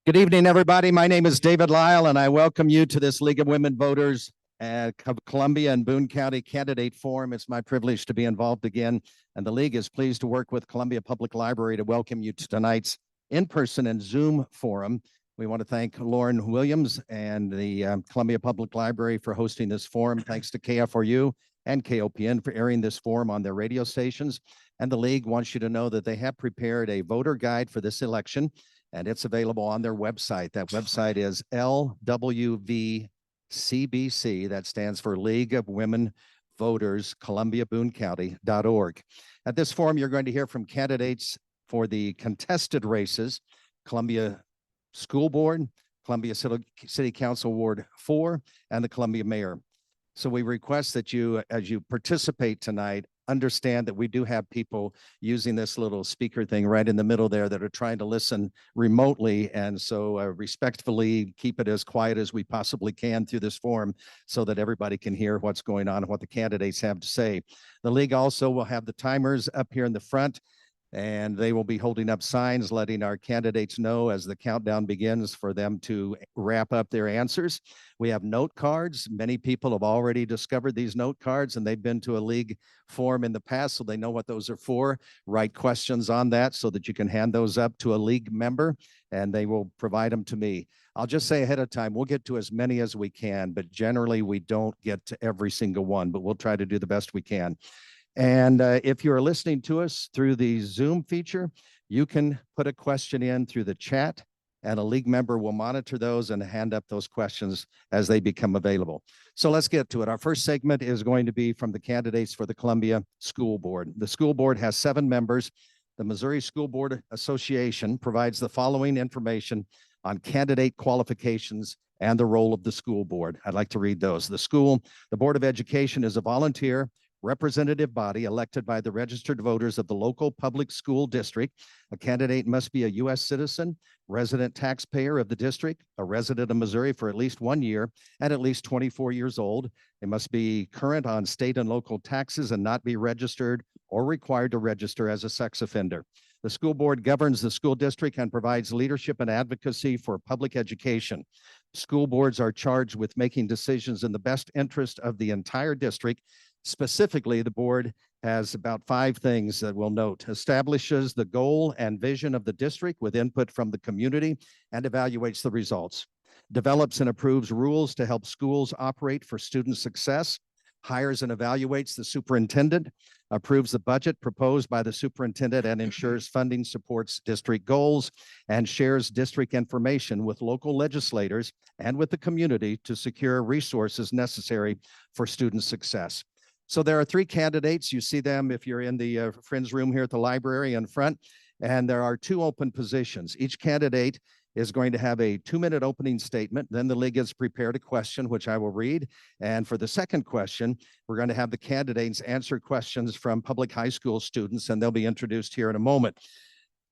Good evening, everybody. My name is David Lyle, and I welcome you to this League of Women Voters at Columbia and Boone County Candidate Forum. It's my privilege to be involved again, and the League is pleased to work with Columbia Public Library to welcome you to tonight's in-person and Zoom forum. We want to thank Lauren Williams and the Columbia Public Library for hosting this forum. Thanks to KFRU and KOPN for airing this forum on their radio stations. And the League wants you to know that they have prepared a voter guide for this election, and it's available on their website. That website is LWV-CBC. That stands for League of Women Voters, ColumbiaBooneCounty.org. At this forum, you're going to hear from candidates for the contested races, Columbia School Board, Columbia City Council Ward 4, and the Columbia Mayor. So we request that you, as you participate tonight, understand that we do have people using this little speaker thing right in the middle there that are trying to listen remotely. And so respectfully keep it as quiet as we possibly can through this forum so that everybody can hear what's going on and what the candidates have to say. The League also will have the timers up here in the front, and they will be holding up signs letting our candidates know as the countdown begins for them to wrap up their answers. We have note cards. Many people have already discovered these note cards, and they've been to a League forum in the past, so they know what those are for. Write questions on that so that you can hand those up to a League member, and they will provide them to me. I'll just say ahead of time, we'll get to as many as we can, but generally we don't get to every single one, but we'll try to do the best we can. And if you're listening to us through the Zoom feature, you can put a question in through the chat, and a League member will monitor those and hand up those questions as they become available. So let's get to it. Our first segment is going to be from the candidates for the Columbia School Board. The school board has 7 members. The Missouri School Board Association provides the following information on candidate qualifications and the role of the school board. I'd like to read those. The Board of Education is a volunteer representative body elected by the registered voters of the local public school district. A candidate must be a U.S. citizen, resident taxpayer of the district, a resident of Missouri for at least 1 year, and at least 24 years old. They must be current on state and local taxes and not be registered or required to register as a sex offender. The school board governs the school district and provides leadership and advocacy for public education. School boards are charged with making decisions in the best interest of the entire district. Specifically, the board has about 5 things that we'll note. Establishes the goal and vision of the district with input from the community and evaluates the results. Develops and approves rules to help schools operate for student success. Hires and evaluates the superintendent. Approves the budget proposed by the superintendent and ensures funding supports district goals, and shares district information with local legislators and with the community to secure resources necessary for student success. So there are 3 candidates. You see them if you're in the Friends room here at the library in front, and there are 2 open positions. Each candidate is going to have a 2-minute opening statement. Then the League has prepared a question, which I will read. And for the second question, we're going to have the candidates answer questions from public high school students, and they'll be introduced here in a moment.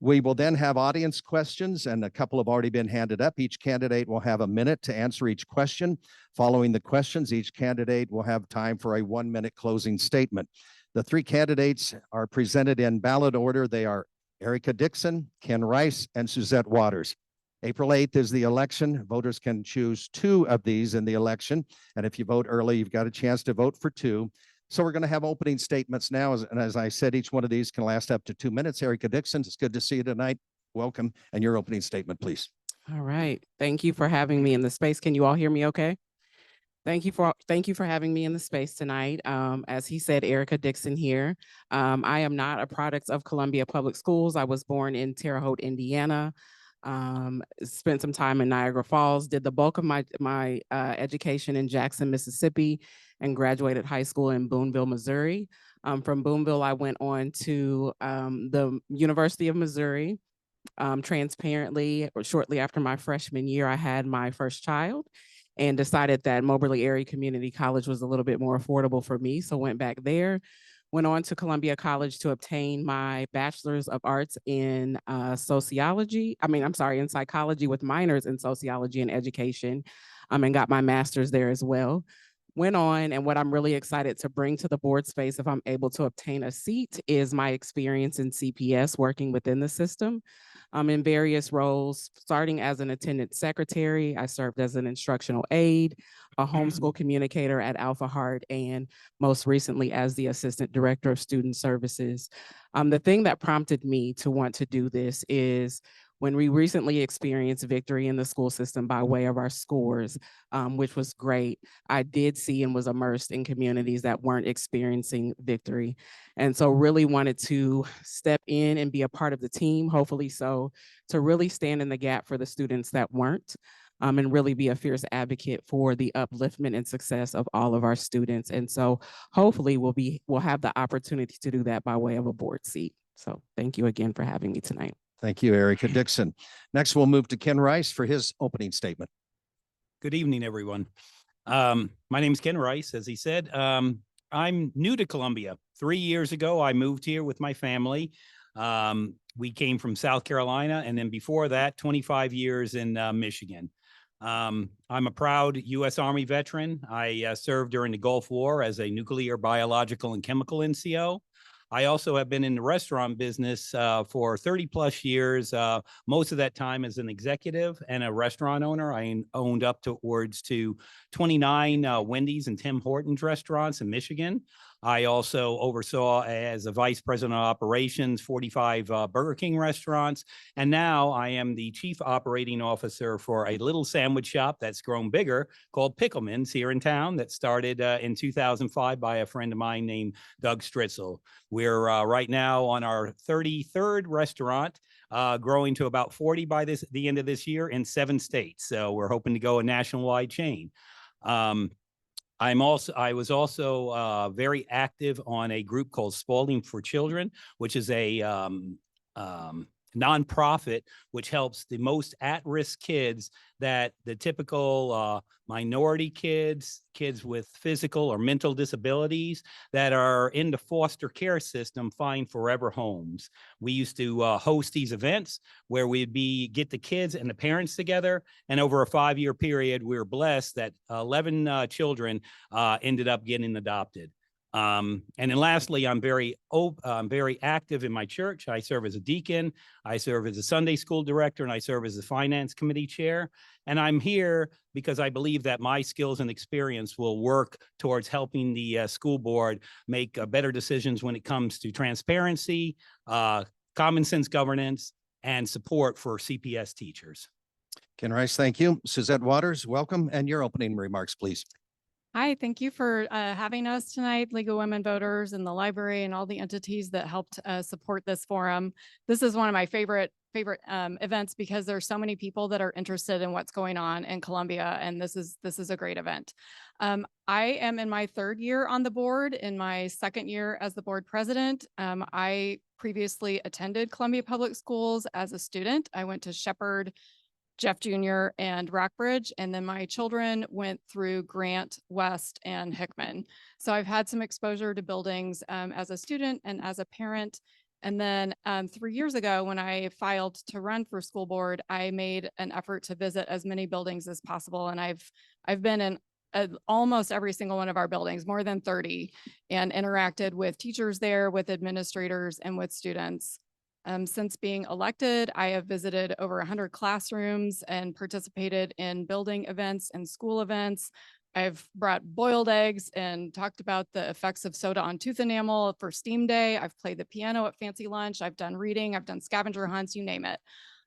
We will then have audience questions, and a couple have already been handed up. Each candidate will have a minute to answer each question. Following the questions, each candidate will have time for a 1-minute closing statement. The 3 candidates are presented in ballot order. They are Erica Dixon, Ken Rice, and Suzette Waters. April 8th is the election. Voters can choose 2 of these in the election. And if you vote early, you've got a chance to vote for 2. So we're going to have opening statements now. And as I said, each one of these can last up to 2 minutes. Erica Dixon, it's good to see you tonight. Welcome. And your opening statement, please. All right. Thank you for having me in the space. Can you all hear me okay? Thank you for having me in the space tonight. As he said, Erica Dixon here. I am not a product of Columbia Public Schools. I was born in Terre Haute, Indiana. Spent some time in Niagara Falls, did the bulk of my education in Jackson, Mississippi, and graduated high school in Booneville, Missouri. From Booneville, I went on to the University of Missouri. Transparently, shortly after my freshman year, I had my first child and decided that Moberly Area Community College was a little bit more affordable for me, so went back there. Went on to Columbia College to obtain my Bachelor's of Arts in psychology with minors in sociology and education, and got my master's there as well. Went on, and what I'm really excited to bring to the board space, if I'm able to obtain a seat, is my experience in CPS working within the system. in various roles, starting as an attendance secretary. I served as an instructional aide, a homeschool communicator at Alpha Heart, and most recently as the assistant director of student services. The thing that prompted me to want to do this is when we recently experienced victory in the school system by way of our scores, which was great, I did see and was immersed in communities that weren't experiencing victory. And so really wanted to step in and be a part of the team, hopefully so, to really stand in the gap for the students that weren't, and really be a fierce advocate for the upliftment and success of all of our students. And so hopefully we'll have the opportunity to do that by way of a board seat. So thank you again for having me tonight. Thank you, Erica Dixon. Next, we'll move to Ken Rice for his opening statement. Good evening, everyone. My name is Ken Rice, as he said. I'm new to Columbia. 3 years ago, I moved here with my family. We came from South Carolina, and then before that, 25 years in Michigan. I'm a proud U.S. Army veteran. I served during the Gulf War as a nuclear, biological, and chemical NCO. I also have been in the restaurant business for 30 plus years, most of that time as an executive and a restaurant owner. I owned up towards to 29 Wendy's and Tim Hortons restaurants in Michigan. I also oversaw as a vice president of operations, 45 Burger King restaurants. And now I am the chief operating officer for a little sandwich shop that's grown bigger called Pickleman's here in town that started in 2005 by a friend of mine named Doug Stritzel. We're right now on our 33rd restaurant, growing to about 40 by the end of this year in 7 states. So we're hoping to go a nationwide chain. I was also very active on a group called Spalding for Children, which is a nonprofit which helps the most at-risk kids, that the typical minority kids with physical or mental disabilities that are in the foster care system, find forever homes. We used to host these events where we'd get the kids and the parents together, and over a 5-year period, we were blessed that 11 children ended up getting adopted. And then lastly, I'm very active in my church. I serve as a deacon, I serve as a Sunday school director, and I serve as the finance committee chair. And I'm here because I believe that my skills and experience will work towards helping the school board make better decisions when it comes to transparency, common sense governance, and support for CPS teachers. Ken Rice, thank you. Suzette Waters, welcome, and your opening remarks, please. Hi, thank you for having us tonight, League of Women Voters and the library and all the entities that helped support this forum. This is one of my favorite events because there's so many people that are interested in what's going on in Columbia, and this is a great event. I am in my 3rd year on the board, in my 2nd year as the board president. I previously attended Columbia Public Schools as a student. I went to Shepherd, Jeff Jr. and Rockbridge, and then my children went through Grant, West, and Hickman. So I've had some exposure to buildings as a student and as a parent. And then 3 years ago, when I filed to run for school board, I made an effort to visit as many buildings as possible. And I've been in almost every single one of our buildings, more than 30, and interacted with teachers there, with administrators, and with students. Since being elected, I have visited over 100 classrooms and participated in building events and school events. I've brought boiled eggs and talked about the effects of soda on tooth enamel for STEAM Day. I've played the piano at Fancy Lunch. I've done reading. I've done scavenger hunts, you name it.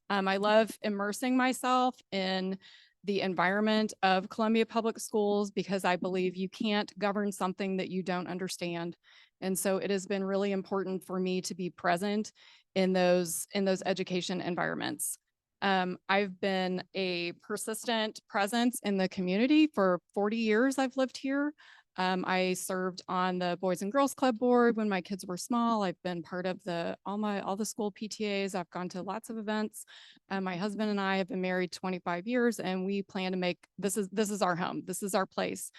I love immersing myself in the environment of Columbia Public Schools because I believe you can't govern something that you don't understand. And so it has been really important for me to be present in those education environments. I've been a persistent presence in the community for 40 years. I've lived here. I served on the Boys and Girls Club board when my kids were small. I've been part of all the school PTAs. I've gone to lots of events. My husband and I have been married 25 years, and we plan to make this is our home. This is our place.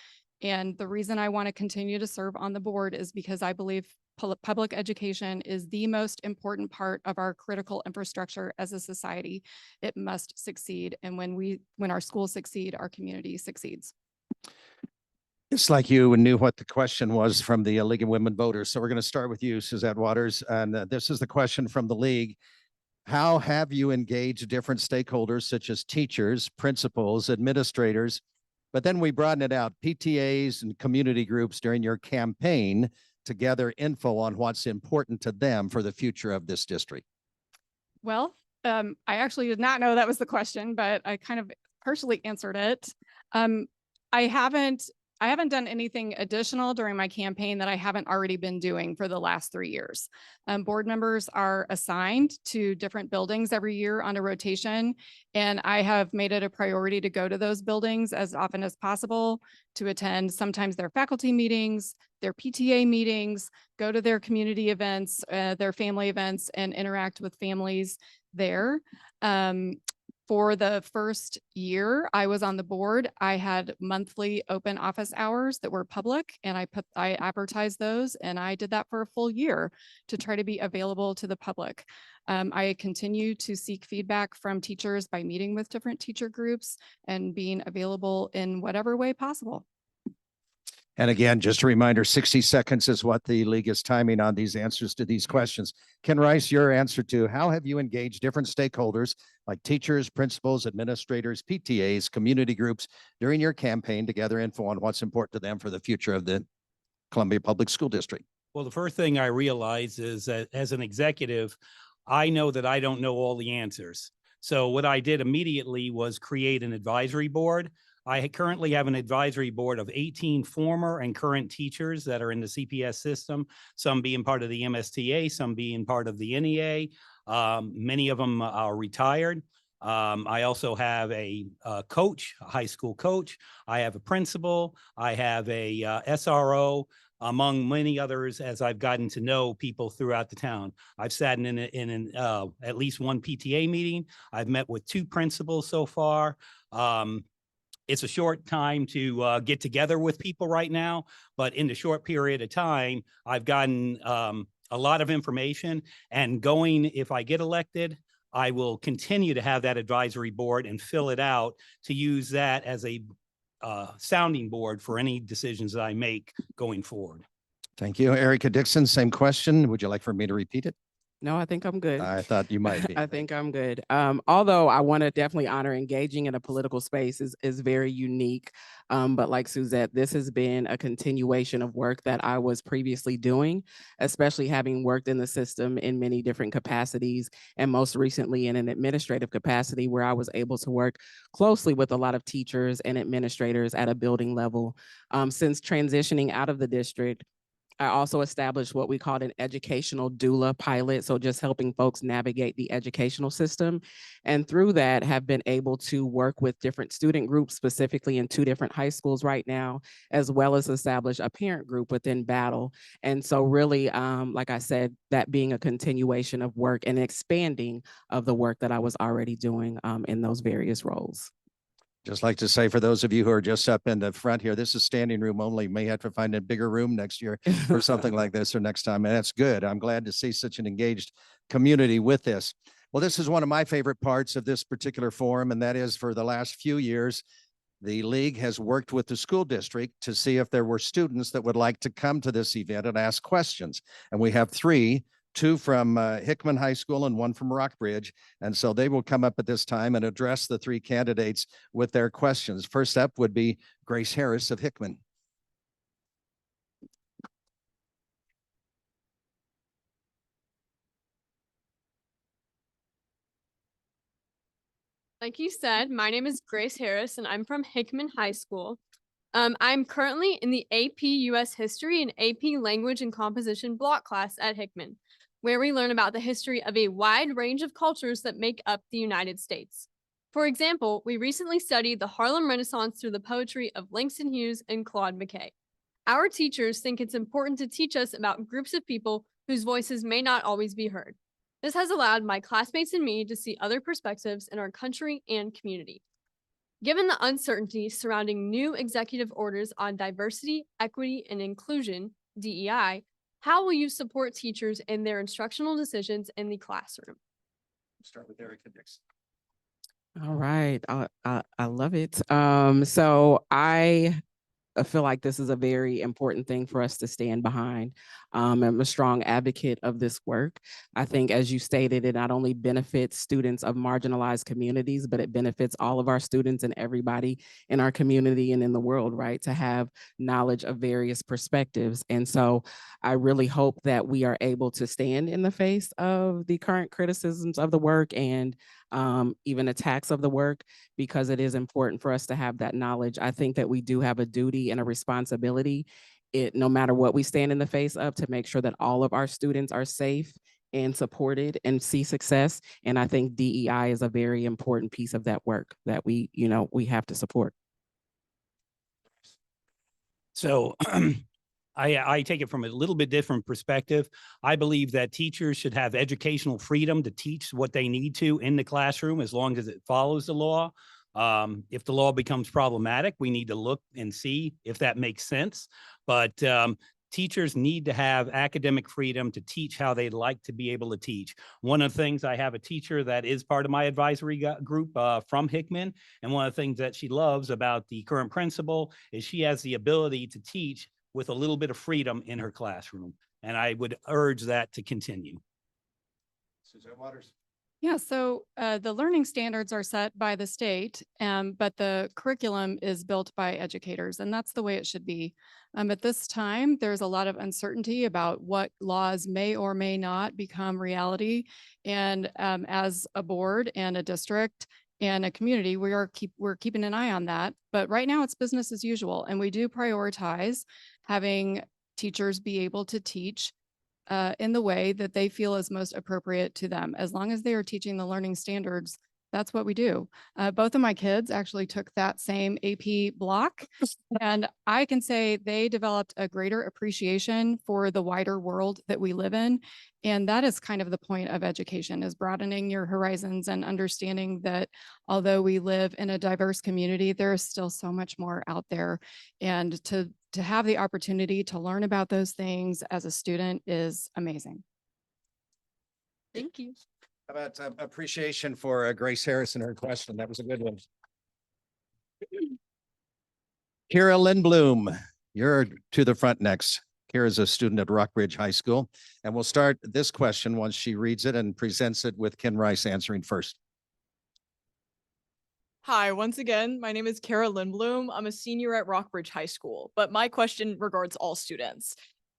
And the reason I want to continue to serve on the board is because I believe public education is the most important part of our critical infrastructure as a society. It must succeed. And when our schools succeed, our community succeeds. It's like you knew what the question was from the League of Women Voters. So we're going to start with you, Suzette Waters. And this is the question from the League. How have you engaged different stakeholders such as teachers, principals, administrators? But then we broaden it out, PTAs and community groups during your campaign to gather info on what's important to them for the future of this district. Well, I actually did not know that was the question, but I kind of partially answered it. Um, I haven't done anything additional during my campaign that I haven't already been doing for the last 3 years. Board members are assigned to different buildings every year on a rotation, and I have made it a priority to go to those buildings as often as possible to attend sometimes their faculty meetings, their PTA meetings, go to their community events, their family events, and interact with families there. For the first year I was on the board, I had monthly open office hours that were public, and I advertised those, and I did that for a full year to try to be available to the public. I continue to seek feedback from teachers by meeting with different teacher groups and being available in whatever way possible. And again, just a reminder, 60 seconds is what the league is timing on these answers to these questions. Ken Rice, your answer to how have you engaged different stakeholders like teachers, principals, administrators, PTAs, community groups during your campaign to gather info on what's important to them for the future of the Columbia Public School District? Well, the first thing I realize is that as an executive, I know that I don't know all the answers. So what I did immediately was create an advisory board. I currently have an advisory board of 18 former and current teachers that are in the CPS system, some being part of the MSTA, some being part of the NEA. Many of them are retired. I also have a coach, a high school coach. I have a principal. I have a SRO, among many others, as I've gotten to know people throughout the town. I've sat in at least one PTA meeting. I've met with 2 principals so far. It's a short time to get together with people right now, but in the short period of time, I've gotten a lot of information, and if I get elected, I will continue to have that advisory board and fill it out to use that as a sounding board for any decisions that I make going forward. Thank you. Erica Dixon, same question. Would you like for me to repeat it? No, I think I'm good. I thought you might be. I think I'm good. Although I want to definitely honor engaging in a political space is very unique. But like Suzette, this has been a continuation of work that I was previously doing, especially having worked in the system in many different capacities, and most recently in an administrative capacity where I was able to work closely with a lot of teachers and administrators at a building level. Since transitioning out of the district, I also established what we called an educational doula pilot. So just helping folks navigate the educational system. And through that have been able to work with different student groups, specifically in 2 different high schools right now, as well as establish a parent group within Battle. And so really, like I said, that being a continuation of work and expanding of the work that I was already doing in those various roles. Just like to say, for those of you who are just up in the front here, this is standing room only. May have to find a bigger room next year or something like this or next time. And that's good. I'm glad to see such an engaged community with this. Well, this is one of my favorite parts of this particular forum, and that is for the last few years, the league has worked with the school district to see if there were students that would like to come to this event and ask questions. And we have 3, 2 from Hickman High School and 1 from Rockbridge. And so they will come up at this time and address the 3 candidates with their questions. First up would be Grace Harris of Hickman. Like you said, my name is Grace Harris and I'm from Hickman High School. I'm currently in the AP US History and AP Language and Composition block class at Hickman, where we learn about the history of a wide range of cultures that make up the United States. For example, we recently studied the Harlem Renaissance through the poetry of Langston Hughes and Claude McKay. Our teachers think it's important to teach us about groups of people whose voices may not always be heard. This has allowed my classmates and me to see other perspectives in our country and community. Given the uncertainty surrounding new executive orders on diversity, equity, and inclusion, DEI, how will you support teachers in their instructional decisions in the classroom? Start with Erica Dixon. All right, I love it. So I I feel like this is a very important thing for us to stand behind. I'm a strong advocate of this work. I think, as you stated, it not only benefits students of marginalized communities, but it benefits all of our students and everybody in our community and in the world, right? To have knowledge of various perspectives. And so I really hope that we are able to stand in the face of the current criticisms of the work and even attacks of the work, because it is important for us to have that knowledge. I think that we do have a duty and a responsibility, no matter what we stand in the face of, to make sure that all of our students are safe and supported and see success. And I think DEI is a very important piece of that work that we have to support. So I take it from a little bit different perspective. I believe that teachers should have educational freedom to teach what they need to in the classroom, as long as it follows the law. If the law becomes problematic, we need to look and see if that makes sense. But teachers need to have academic freedom to teach how they'd like to be able to teach. One of the things, I have a teacher that is part of my advisory group from Hickman, and one of the things that she loves about the current principal is she has the ability to teach with a little bit of freedom in her classroom. And I would urge that to continue. Suzanne Waters. Yeah, so the learning standards are set by the state, but the curriculum is built by educators, and that's the way it should be. At this time, there's a lot of uncertainty about what laws may or may not become reality. And as a board and a district and a community, we're keeping an eye on that. But right now it's business as usual, and we do prioritize having teachers be able to teach in the way that they feel is most appropriate to them. As long as they are teaching the learning standards, that's what we do. Both of my kids actually took that same AP block, and I can say they developed a greater appreciation for the wider world that we live in. And that is kind of the point of education, is broadening your horizons and understanding that although we live in a diverse community, there is still so much more out there. And to have the opportunity to learn about those things as a student is amazing. Thank you. How about appreciation for Grace Harris and her question? That was a good one. Kira Lindblom, you're to the front next. Kira is a student at Rockbridge High School, and we'll start this question once she reads it and presents it, with Ken Rice answering first. Hi, once again, my name is Kara Lindblom. I'm a senior at Rockbridge High School, but my question regards all students.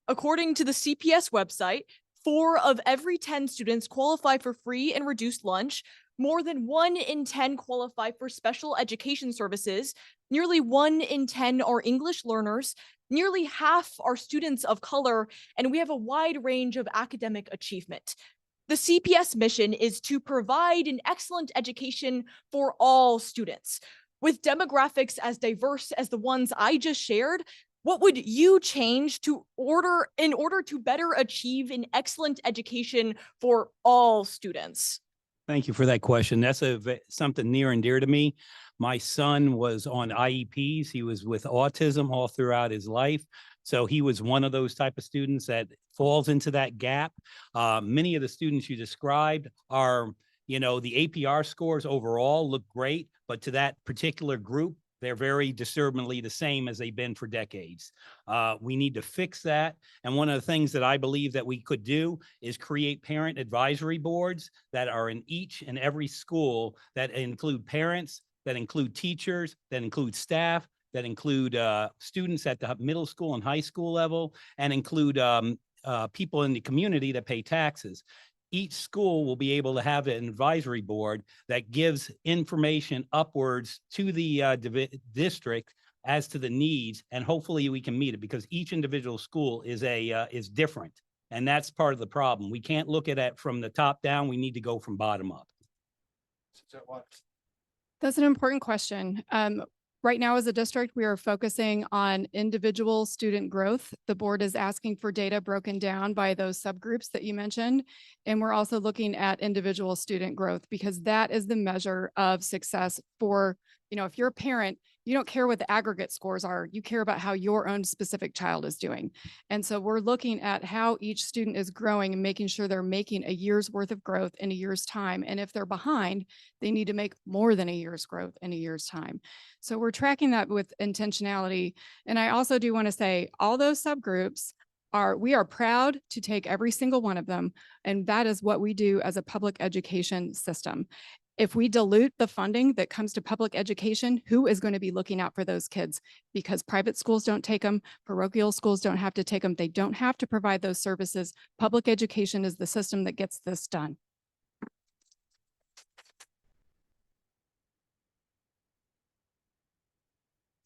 According to the CPS website, 4 of every 10 students qualify for free and reduced lunch. More than 1 in 10 qualify for special education services. Nearly 1 in 10 are English learners. Nearly half are students of color, and we have a wide range of academic achievement. The CPS mission is to provide an excellent education for all students. With demographics as diverse as the ones I just shared, what would you change in order to better achieve an excellent education for all students? Thank you for that question. That's something near and dear to me. My son was on IEPs. He was with autism all throughout his life. So he was one of those type of students that falls into that gap. Many of the students you described are, the APR scores overall look great, but to that particular group, they're very disturbingly the same as they've been for decades. We need to fix that. And one of the things that I believe that we could do is create parent advisory boards that are in each and every school, that include parents, that include teachers, that include staff, that include students at the middle school and high school level, and include people in the community that pay taxes. Each school will be able to have an advisory board that gives information upwards to the district as to the needs, and hopefully we can meet it, because each individual school is different, and that's part of the problem. We can't look at it from the top down. We need to go from bottom up. That's an important question. Right now, as a district, we are focusing on individual student growth. The board is asking for data broken down by those subgroups that you mentioned. And we're also looking at individual student growth, because that is the measure of success for You know, if you're a parent, you don't care what the aggregate scores are. You care about how your own specific child is doing. And so we're looking at how each student is growing and making sure they're making a year's worth of growth in a year's time. And if they're behind, they need to make more than a year's growth in a year's time. So we're tracking that with intentionality. And I also do want to say all those subgroups we are proud to take every single one of them. And that is what we do as a public education system. If we dilute the funding that comes to public education, who is going to be looking out for those kids? Because private schools don't take them, parochial schools don't have to take them. They don't have to provide those services. Public education is the system that gets this done.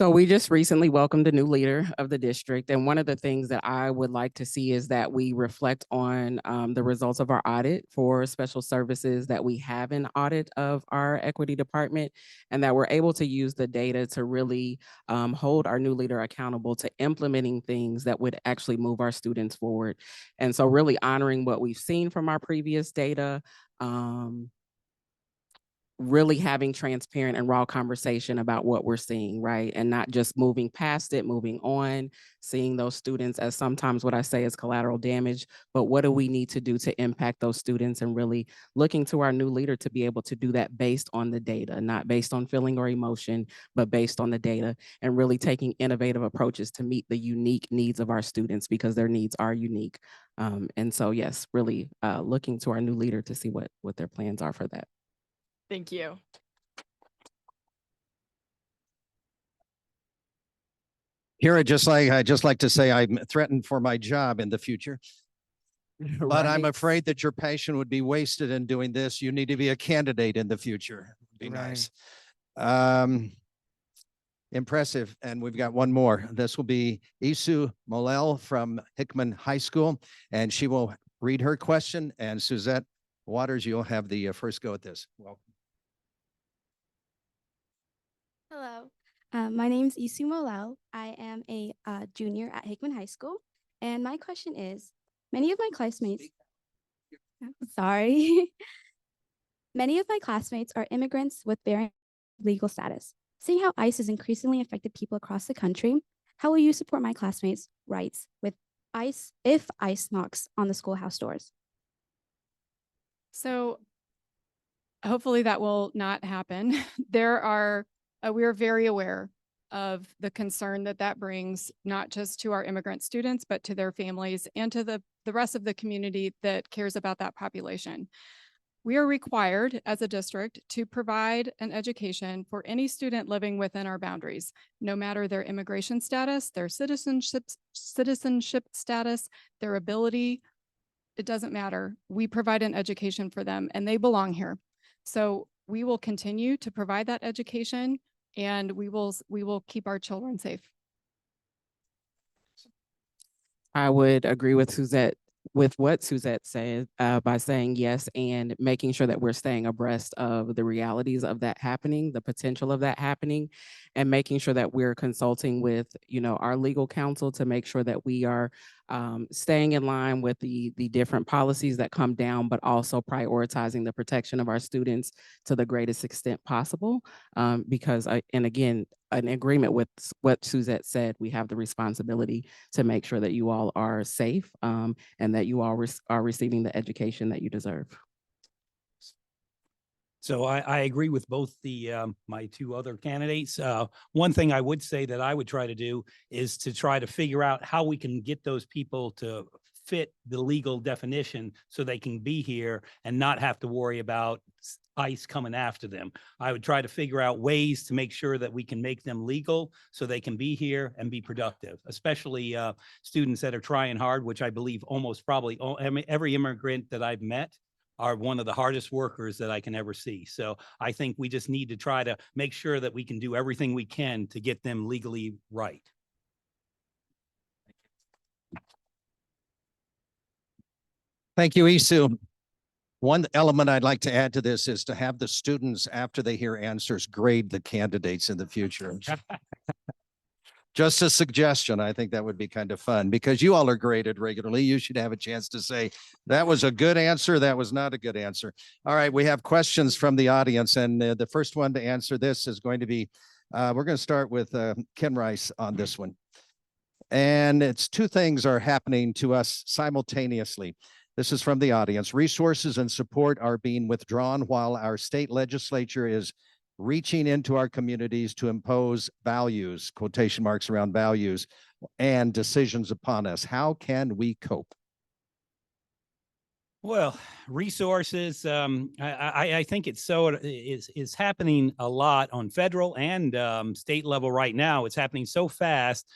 So we just recently welcomed a new leader of the district. And one of the things that I would like to see is that we reflect on the results of our audit for special services, that we have an audit of our equity department, and that we're able to use the data to really hold our new leader accountable to implementing things that would actually move our students forward. And so really honoring what we've seen from our previous data, really having transparent and raw conversation about what we're seeing, right? And not just moving past it, moving on, seeing those students as sometimes what I say is collateral damage, but what do we need to do to impact those students, and really looking to our new leader to be able to do that based on the data, not based on feeling or emotion, but based on the data, and really taking innovative approaches to meet the unique needs of our students, because their needs are unique. And so, yes, really looking to our new leader to see what their plans are for that. Thank you. Kira, I'd just like to say I'm threatened for my job in the future, but I'm Right. afraid that your passion would be wasted in doing this. You need to be a candidate in the future. Be nice. Impressive. And we've got one more. This will be Isu Molel from Hickman High School, and she will read her question. And Suzette Waters, you'll have the first go at this. Welcome. Hello, my name is Isu Molel. I am a junior at Hickman High School, and my question is, many of my classmates, sorry, many of my classmates are immigrants with varying legal status. Seeing how ICE has increasingly affected people across the country, how will you support my classmates' rights with ICE if ICE knocks on the schoolhouse doors? So hopefully that will not happen. We are very aware of the concern that brings, not just to our immigrant students, but to their families and to the rest of the community that cares about that population. We are required as a district to provide an education for any student living within our boundaries, no matter their immigration status, their citizenship status, their ability. It doesn't matter. We provide an education for them and they belong here. So we will continue to provide that education, and we will keep our children safe. I would agree with what Suzette said by saying yes, and making sure that we're staying abreast of the realities of that happening, the potential of that happening, and making sure that we're consulting with, our legal counsel to make sure that we are staying in line with the different policies that come down, but also prioritizing the protection of our students to the greatest extent possible. Because and again, in agreement with what Suzette said, we have the responsibility to make sure that you all are safe and that you all are receiving the education that you deserve. So I agree with both my two other candidates. One thing I would say that I would try to do is to try to figure out how we can get those people to fit the legal definition so they can be here and not have to worry about ICE coming after them. I would try to figure out ways to make sure that we can make them legal so they can be here and be productive, especially students that are trying hard, which I believe almost probably every immigrant that I've met are one of the hardest workers that I can ever see. So I think we just need to try to make sure that we can do everything we can to get them legally right. Thank you, Isu. One element I'd like to add to this is to have the students, after they hear answers, grade the candidates in the future. Just a suggestion. I think that would be kind of fun because you all are graded regularly. You should have a chance to say, that was a good answer. That was not a good answer. All right. We have questions from the audience. And the first one to answer this is going to be, we're going to start with Ken Rice on this one. And it's two things are happening to us simultaneously. This is from the audience. Resources and support are being withdrawn while our state legislature is reaching into our communities to impose values, quotation marks around values, and decisions upon us. How can we cope? Well, resources, I think it's is happening a lot on federal and state level right now. It's happening so fast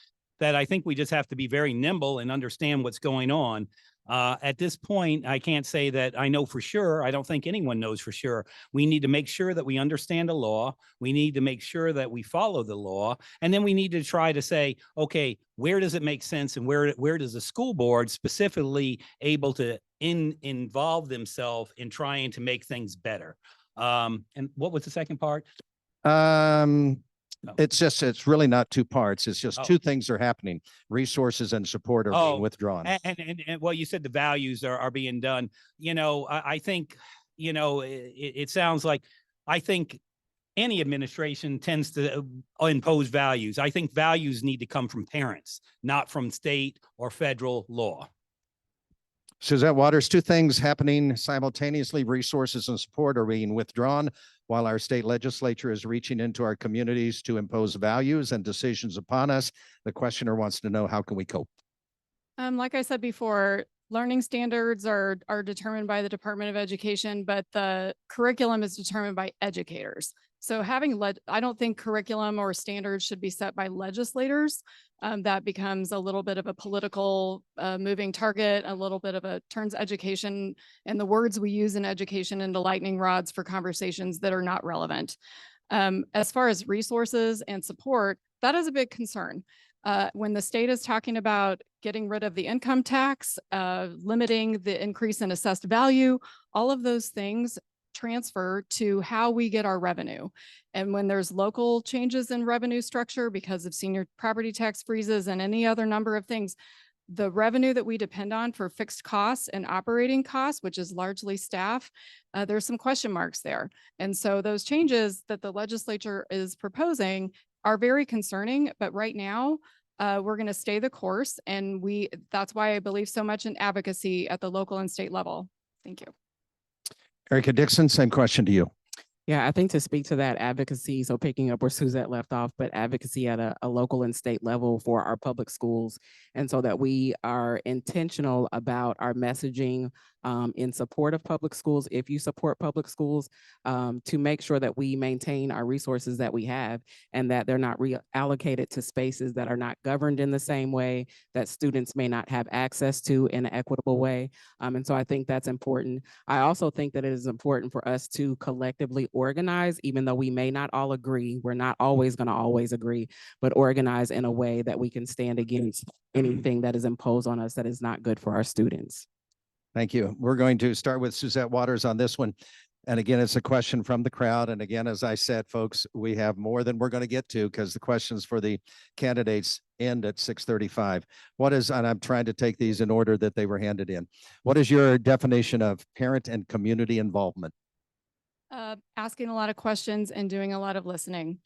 that I think we just have to be very nimble and understand what's going on. At this point, I can't say that I know for sure. I don't think anyone knows for sure. We need to make sure that we understand the law. We need to make sure that we follow the law. And then we need to try to say, okay, where does it make sense? And where does the school board specifically able to involve themselves in trying to make things better? And what was the second part? It's really not two parts. It's just two things are happening. Resources and support are being withdrawn. And well, you said the values are being done. You know, I think, you know, it sounds like, I think any administration tends to impose values. I think values need to come from parents, not from state or federal law. Suzette Waters, two things happening simultaneously. Resources and support are being withdrawn while our state legislature is reaching into our communities to impose values and decisions upon us. The questioner wants to know, how can we cope? Like I said before, learning standards are determined by the Department of Education, but the curriculum is determined by educators. So I don't think curriculum or standards should be set by legislators. That becomes a little bit of a political moving target, a little bit of turns education and the words we use in education into lightning rods for conversations that are not relevant. As far as resources and support, that is a big concern. When the state is talking about getting rid of the income tax, limiting the increase in assessed value, all of those things transfer to how we get our revenue. And when there's local changes in revenue structure because of senior property tax freezes and any other number of things, the revenue that we depend on for fixed costs and operating costs, which is largely staff, there's some question marks there. And so those changes that the legislature is proposing are very concerning, but right now we're going to stay the course. And that's why I believe so much in advocacy at the local and state level. Thank you. Erica Dixon, same question to you. Yeah, I think to speak to that advocacy, so picking up where Suzette left off, but advocacy at a local and state level for our public schools. And so that we are intentional about our messaging in support of public schools, if you support public schools, to make sure that we maintain our resources that we have and that they're not reallocated to spaces that are not governed in the same way, that students may not have access to in an equitable way. And so I think that's important. I also think that it is important for us to collectively organize, even though we may not all agree. We're not always going to always agree, but organize in a way that we can stand against anything that is imposed on us that is not good for our students. Thank you. We're going to start with Suzette Waters on this one. And again, it's a question from the crowd. And again, as I said, folks, we have more than we're going to get to because the questions for the candidates end at 6:35. And I'm trying to take these in order that they were handed in. What is your definition of parent and community involvement? Asking a lot of questions and doing a lot of listening.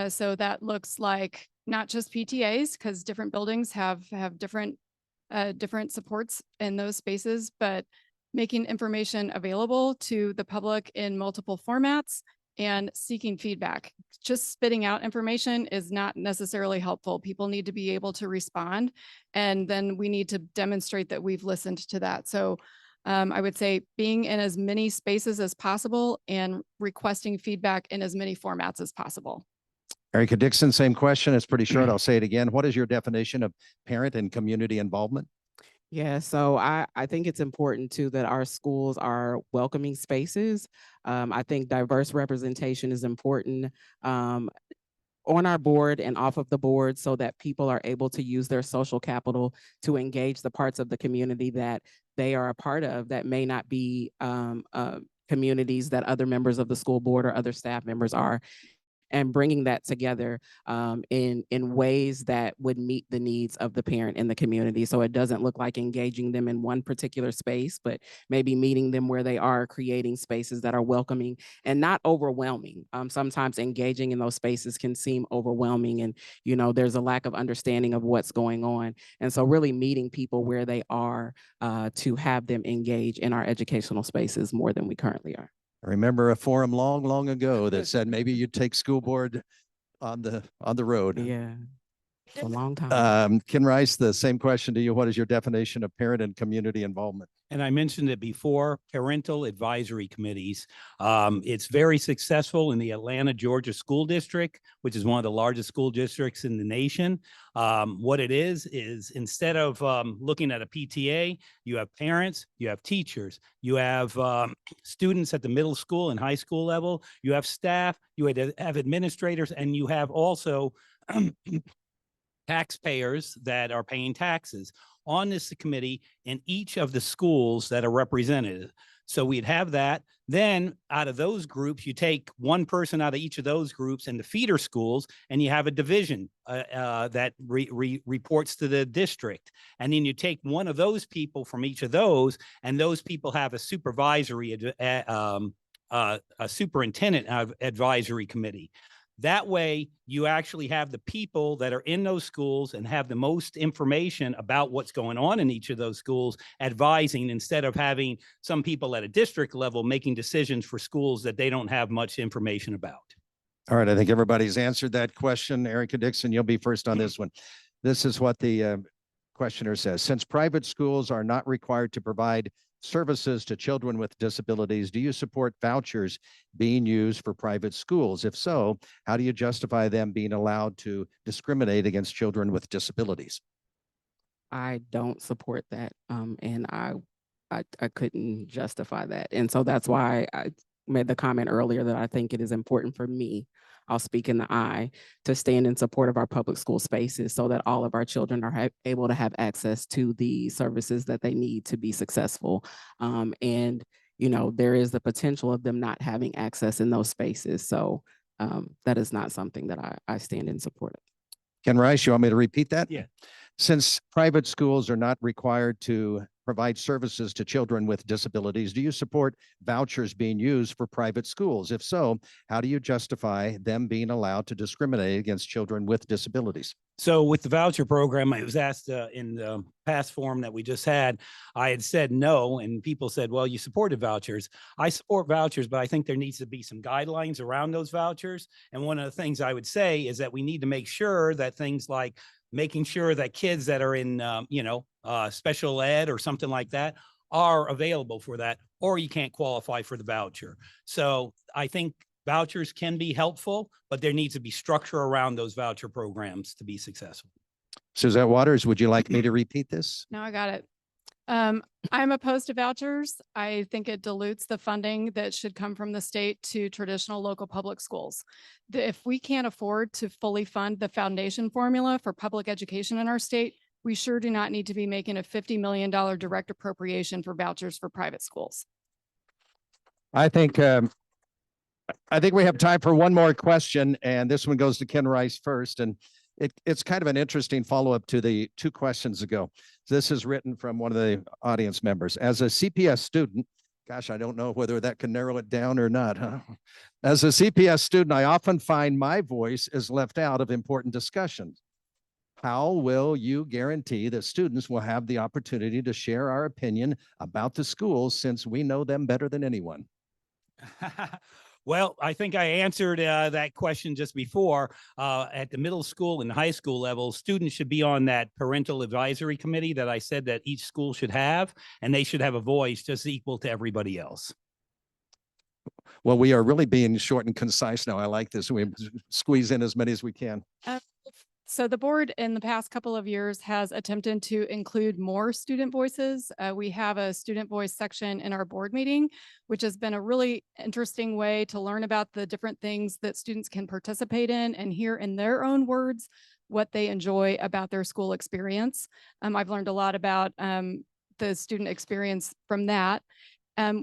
So that looks like not just PTAs, because different buildings have different supports in those spaces, but making information available to the public in multiple formats and seeking feedback. Just spitting out information is not necessarily helpful. People need to be able to respond, and then we need to demonstrate that we've listened to that. So I would say being in as many spaces as possible and requesting feedback in as many formats as possible. Erica Dixon, same question. It's pretty short. I'll say it again. What is your definition of parent and community involvement? Yeah, so I think it's important too that our schools are welcoming spaces. I think diverse representation is important on our board and off of the board so that people are able to use their social capital to engage the parts of the community that they are a part of that may not be communities that other members of the school board or other staff members are. and bringing that together in ways that would meet the needs of the parent in the community. So it doesn't look like engaging them in one particular space, but maybe meeting them where they are, creating spaces that are welcoming and not overwhelming. Sometimes engaging in those spaces can seem overwhelming, and there's a lack of understanding of what's going on. And so really meeting people where they are to have them engage in our educational spaces more than we currently are. I remember a forum long ago that said maybe you'd take school board on the road. Yeah, it's a long time. Ken Rice, the same question to you. What is your definition of parent and community involvement? And I mentioned it before, parental advisory committees. It's very successful in the Atlanta, Georgia School District, which is one of the largest school districts in the nation. What it is instead of looking at a PTA, you have parents, you have teachers, you have students at the middle school and high school level, you have staff, you have administrators, and you have also taxpayers that are paying taxes on this committee in each of the schools that are represented. So we'd have that. Then out of those groups, you take one person out of each of those groups in the feeder schools, and you have a division that reports to the district. And then you take one of those people from each of those, and those people have a supervisory, a superintendent advisory committee. That way, you actually have the people that are in those schools and have the most information about what's going on in each of those schools advising, instead of having some people at a district level making decisions for schools that they don't have much information about. All right, I think everybody's answered that question. Erica Dixon, you'll be first on this one. This is what the questioner says. Since private schools are not required to provide services to children with disabilities, do you support vouchers being used for private schools? If so, how do you justify them being allowed to discriminate against children with disabilities? I don't support that, and I couldn't justify that. And so that's why I made the comment earlier that I think it is important for me, I'll speak in the I, to stand in support of our public school spaces so that all of our children are able to have access to the services that they need to be successful. And, there is the potential of them not having access in those spaces. So that is not something that I stand in support of. Ken Rice, you want me to repeat that? Yeah. Since private schools are not required to provide services to children with disabilities, do you support vouchers being used for private schools? If so, how do you justify them being allowed to discriminate against children with disabilities? So with the voucher program, I was asked in the past forum that we just had, I had said no, and people said, well, you supported vouchers. I support vouchers, but I think there needs to be some guidelines around those vouchers. And one of the things I would say is that we need to make sure that things like making sure that kids that are in, special ed or something like that are available for that, or you can't qualify for the voucher. So I think vouchers can be helpful, but there needs to be structure around those voucher programs to be successful. Suzette Waters, would you like me to repeat this? No, I got it. I'm opposed to vouchers. I think it dilutes the funding that should come from the state to traditional local public schools. If we can't afford to fully fund the foundation formula for public education in our state, we sure do not need to be making a $50 million direct appropriation for vouchers for private schools. I think we have time for one more question, and this one goes to Ken Rice first. And it's kind of an interesting follow-up to the two questions ago. This is written from one of the audience members. As a CPS student, gosh, I don't know whether that can narrow it down or not, huh? As a CPS student, I often find my voice is left out of important discussions. How will you guarantee that students will have the opportunity to share our opinion about the schools, since we know them better than anyone? Well, I think I answered that question just before. At the middle school and high school level, students should be on that parental advisory committee that I said that each school should have, and they should have a voice just equal to everybody else. Well, we are really being short and concise now. I like this. We squeeze in as many as we can. So the board in the past couple of years has attempted to include more student voices. We have a student voice section in our board meeting, which has been a really interesting way to learn about the different things that students can participate in and hear in their own words what they enjoy about their school experience. I've learned a lot about the student experience from that.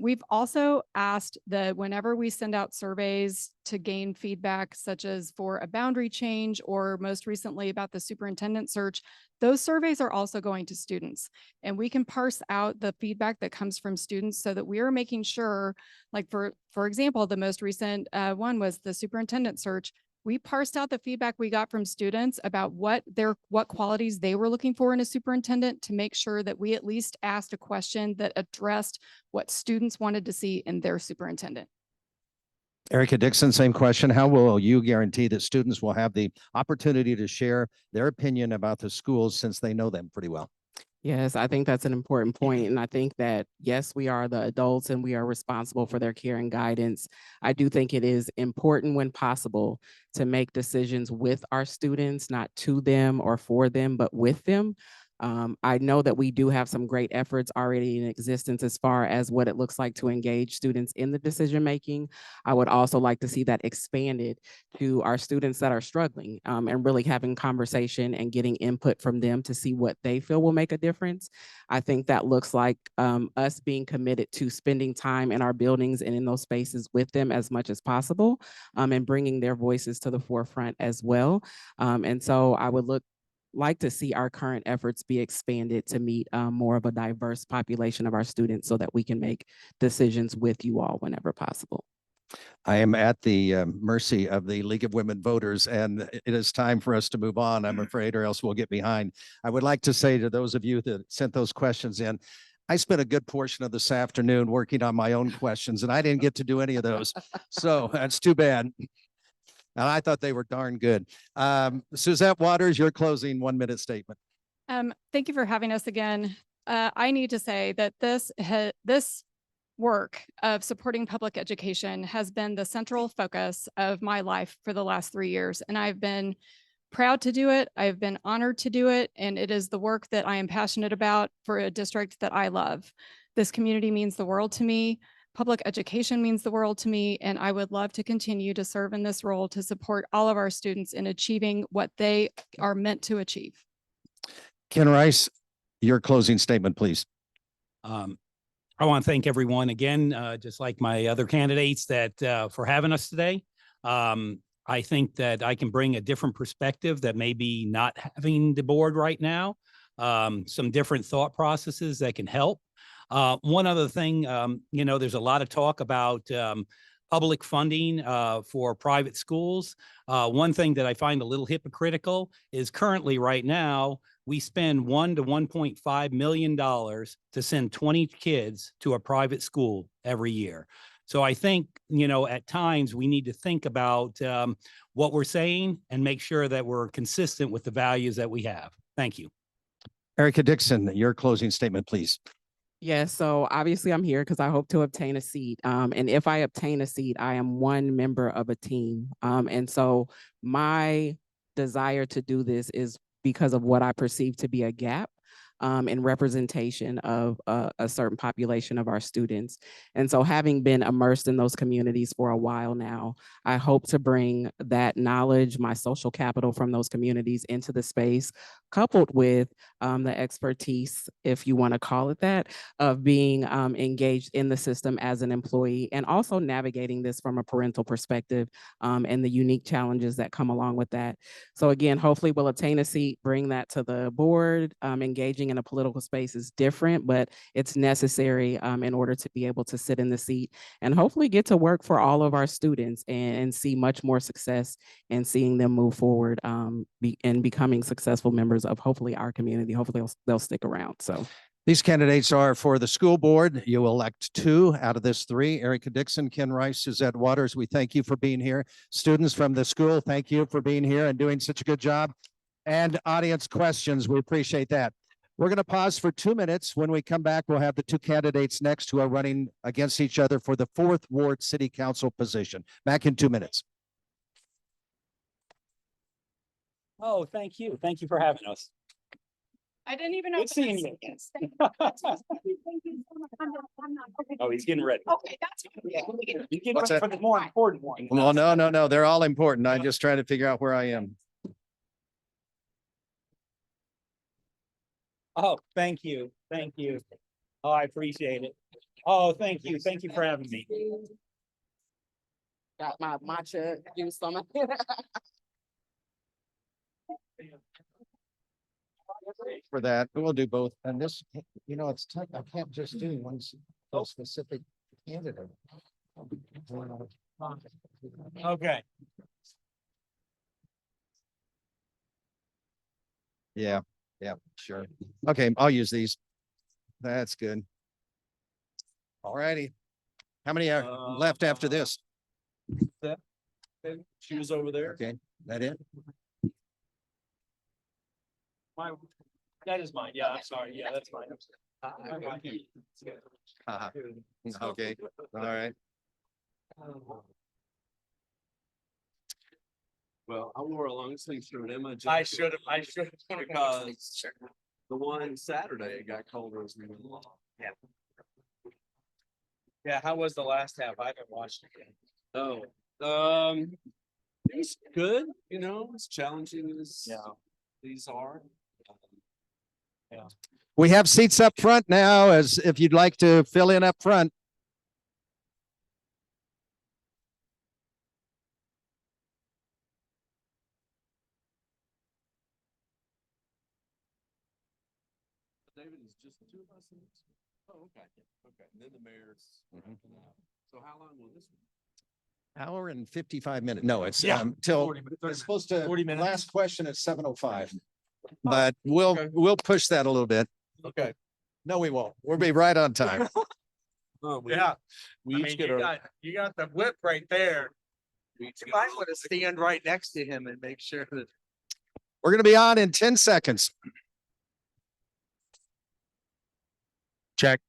We've also asked that whenever we send out surveys to gain feedback, such as for a boundary change or most recently about the superintendent search, those surveys are also going to students. And we can parse out the feedback that comes from students so that we are making sure, like for example, the most recent one was the superintendent search. We parsed out the feedback we got from students about what qualities they were looking for in a superintendent to make sure that we at least asked a question that addressed what students wanted to see in their superintendent. Erica Dixon, same question. How will you guarantee that students will have the opportunity to share their opinion about the schools since they know them pretty well? Yes, I think that's an important point. And I think that, yes, we are the adults and we are responsible for their care and guidance. I do think it is important when possible to make decisions with our students, not to them or for them, but with them. I know that we do have some great efforts already in existence as far as what it looks like to engage students in the decision making. I would also like to see that expanded to our students that are struggling and really having conversation and getting input from them to see what they feel will make a difference. I think that looks like us being committed to spending time in our buildings and in those spaces with them as much as possible and bringing their voices to the forefront as well. And so I would like to see our current efforts be expanded to meet more of a diverse population of our students so that we can make decisions with you all whenever possible. I am at the mercy of the League of Women Voters, and it is time for us to move on, I'm afraid, or else we'll get behind. I would like to say to those of you that sent those questions in, I spent a good portion of this afternoon working on my own questions, and I didn't get to do any of those. So that's too bad. And I thought they were darn good. Suzette Waters, your closing 1-minute statement. Thank you for having us again. I need to say that this work of supporting public education has been the central focus of my life for the last 3 years. And I've been proud to do it. I've been honored to do it. And it is the work that I am passionate about for a district that I love. This community means the world to me. Public education means the world to me. And I would love to continue to serve in this role to support all of our students in achieving what they are meant to achieve. Ken Rice, your closing statement, please. I want to thank everyone again, just like my other candidates, that for having us today. I think that I can bring a different perspective that maybe not having the board right now, some different thought processes that can help. One other thing, there's a lot of talk about public funding for private schools. One thing that I find a little hypocritical is currently right now, we spend $1 to $1.5 million to send 20 kids to a private school every year. So I think, at times we need to think about what we're saying and make sure that we're consistent with the values that we have. Thank you. Erica Dixon, your closing statement, please. Yes, so obviously I'm here because I hope to obtain a seat. And if I obtain a seat, I am one member of a team. And so my desire to do this is because of what I perceive to be a gap in representation of a certain population of our students. And so having been immersed in those communities for a while now, I hope to bring that knowledge, my social capital from those communities into the space, coupled with the expertise, if you want to call it that, of being engaged in the system as an employee and also navigating this from a parental perspective and the unique challenges that come along with that. So again, hopefully we'll obtain a seat, bring that to the board. Engaging in a political space is different, but it's necessary in order to be able to sit in the seat and hopefully get to work for all of our students and see much more success and seeing them move forward and becoming successful members of hopefully our community. Hopefully they'll stick around. So these candidates are for the school board. You will elect 2 out of this 3, Erica Dixon, Ken Rice, Suzette Waters. We thank you for being here. Students from the school, thank you for being here and doing such a good job. And audience questions, we appreciate that. We're going to pause for 2 minutes. When we come back, we'll have the 2 candidates next who are running against each other for the 4th Ward City Council position. Back in 2 minutes. Oh, thank you. Thank you for having us. I didn't even know. Good seeing you. Oh, he's getting ready. Okay, that's You get What's ready that? for the more important one. Well, no. They're all important. I'm just trying to figure out where I am. Oh, thank you. Thank you. Oh, I appreciate it. Oh, thank you. Thank you for having me. Got my matcha juice on my. For that, we'll do both. And this, it's tough. I can't just do one specific candidate. Okay. Yeah, sure. Okay, I'll use these. That's good. All righty. How many are left after this? She was over there. Okay, that it? That is mine. Yeah, I'm sorry. Yeah, that's mine. Okay, all right. Well, I wore a long sleeve shirt. Emma. I should have. Because the one Saturday it got colder as we went along. Yeah, how was the last half? I haven't watched it yet. Oh, it's good. It's challenging as these are. We have seats up front now, as if you'd like to fill in up front. David, is just the two of us in this? Oh, okay. Okay. And then the mayor's. So how long will this be? Hour and 55 minutes. No, it's Yeah, till 40 minutes, 30 it's supposed to. 40 minutes. Last question at 7:05. But we'll push that a little bit. Okay. No, we won't. We'll be right on time. Oh, We each get you got the whip right there. we each You get might want to stand right next to him and make sure that. We're going to be on in 10 seconds. Check.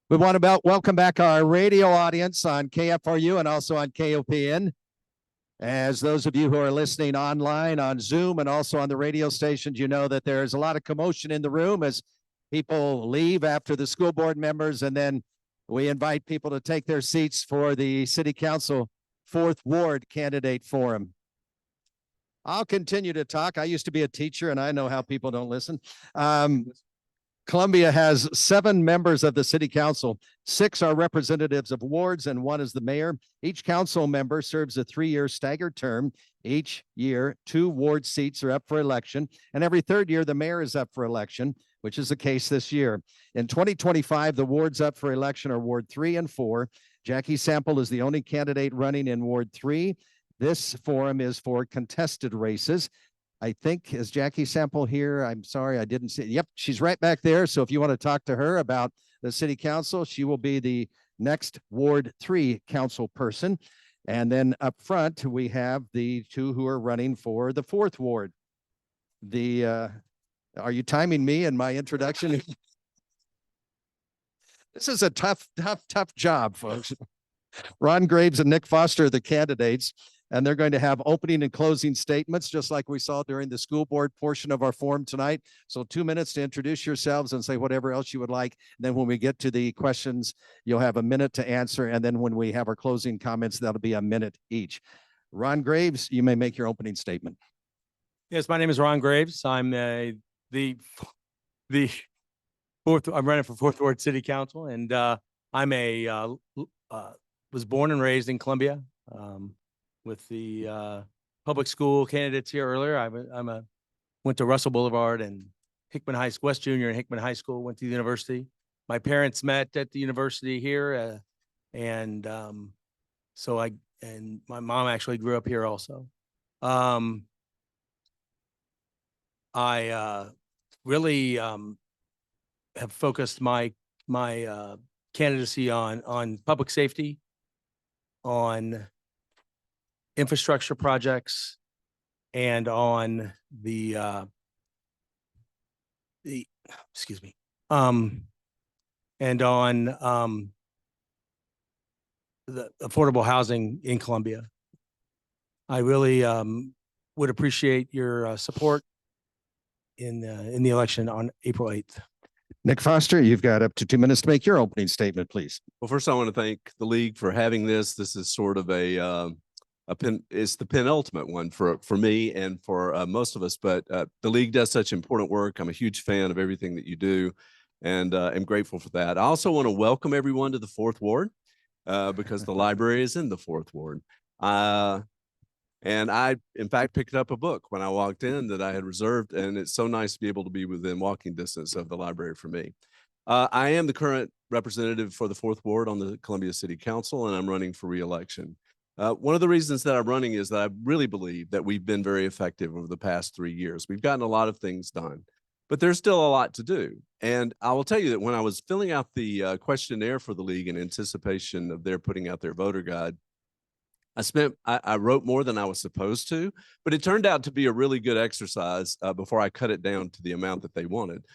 We want to welcome back our radio audience on KFRU and also on KOPN. As those of you who are listening online on Zoom and also on the radio stations, you know that there's a lot of commotion in the room as people leave after the school board members, and then we invite people to take their seats for the City Council 4th Ward Candidate Forum. I'll continue to talk. I used to be a teacher and I know how people don't listen. Columbia has 7 members of the city council. 6 are representatives of wards and 1 is the mayor. Each council member serves a 3-year staggered term. Each year, 2 ward seats are up for election, and every 3rd year, the mayor is up for election, which is the case this year. In 2025, the wards up for election are Ward 3 and 4. Jackie Sample is the only candidate running in Ward 3. This forum is for contested races. I think, is Jackie Sample here? I'm sorry, I didn't see. Yep, she's right back there. So if you want to talk to her about the city council, she will be the next Ward 3 council person. And then up front, we have the 2 who are running for the 4th ward. Are you timing me in my introduction? This is a tough job, folks. Ron Graves and Nick Foster are the candidates, and they're going to have opening and closing statements, just like we saw during the school board portion of our forum tonight. So 2 minutes to introduce yourselves and say whatever else you would like. And then when we get to the questions, you'll have a minute to answer. And then when we have our closing comments, that'll be a minute each. Ron Graves, you may make your opening statement. Yes, my name is Ron Graves. I'm the 4th. I'm running for 4th Ward City Council, and I'm was born and raised in Columbia. With the public school candidates here earlier, went to Russell Boulevard and Hickman High School, West Junior and Hickman High School. Went to the university. My parents met at the university here, and my mom actually grew up here also. I really have focused my candidacy on public safety, on infrastructure projects, and on the affordable housing in Columbia. I really would appreciate your support in the election on April 8th. Nick Foster, you've got up to 2 minutes to make your opening statement, please. Well, first I want to thank the league for having this. This is sort of it's the penultimate one for me and for most of us, but the league does such important work. I'm a huge fan of everything that you do. and am grateful for that. I also want to welcome everyone to the 4th Ward because the library is in the 4th Ward. And I, in fact, picked up a book when I walked in that I had reserved, and it's so nice to be able to be within walking distance of the library for me. I am the current representative for the 4th Ward on the Columbia City Council, and I'm running for re-election. One of the reasons that I'm running is that I really believe that we've been very effective over the past 3 years. We've gotten a lot of things done, but there's still a lot to do. And I will tell you that when I was filling out the questionnaire for the league in anticipation of their putting out their voter guide, I wrote more than I was supposed to, but it turned out to be a really good exercise before I cut it down to the amount that they wanted,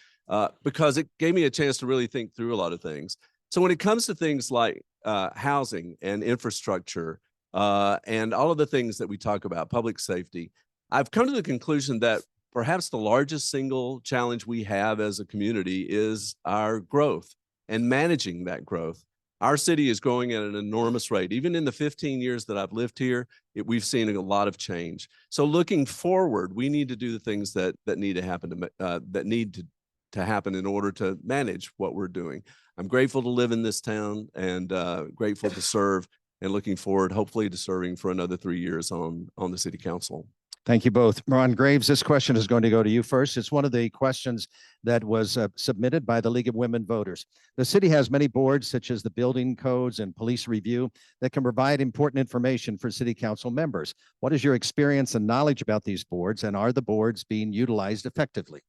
because it gave me a chance to really think through a lot of things. So when it comes to things like housing and infrastructure and all of the things that we talk about, public safety, I've come to the conclusion that perhaps the largest single challenge we have as a community is our growth and managing that growth. Our city is growing at an enormous rate. Even in the 15 years that I've lived here, we've seen a lot of change. So looking forward, we need to do the things that need to happen to happen in order to manage what we're doing. I'm grateful to live in this town and grateful to serve, and looking forward, hopefully, to serving for another 3 years on the city council. Thank you both. Ron Graves, this question is going to go to you first. It's one of the questions that was submitted by the League of Women Voters. The city has many boards, such as the Building Codes and Police Review, that can provide important information for city council members. What is your experience and knowledge about these boards, and are the boards being utilized effectively?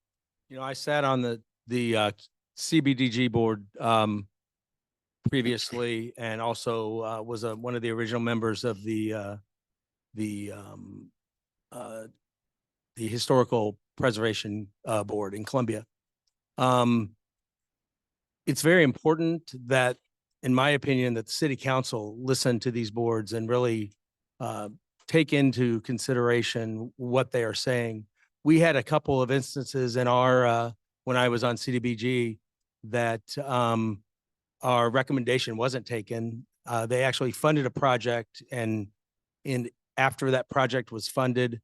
You know, I sat on the CBDG board previously, and also was one of the original members of the Historical Preservation Board in Columbia. It's very important that, in my opinion, that the city council listen to these boards and really take into consideration what they are saying. We had a couple of instances in our, when I was on CDBG, that our recommendation wasn't taken. They actually funded a project, and after that project was funded,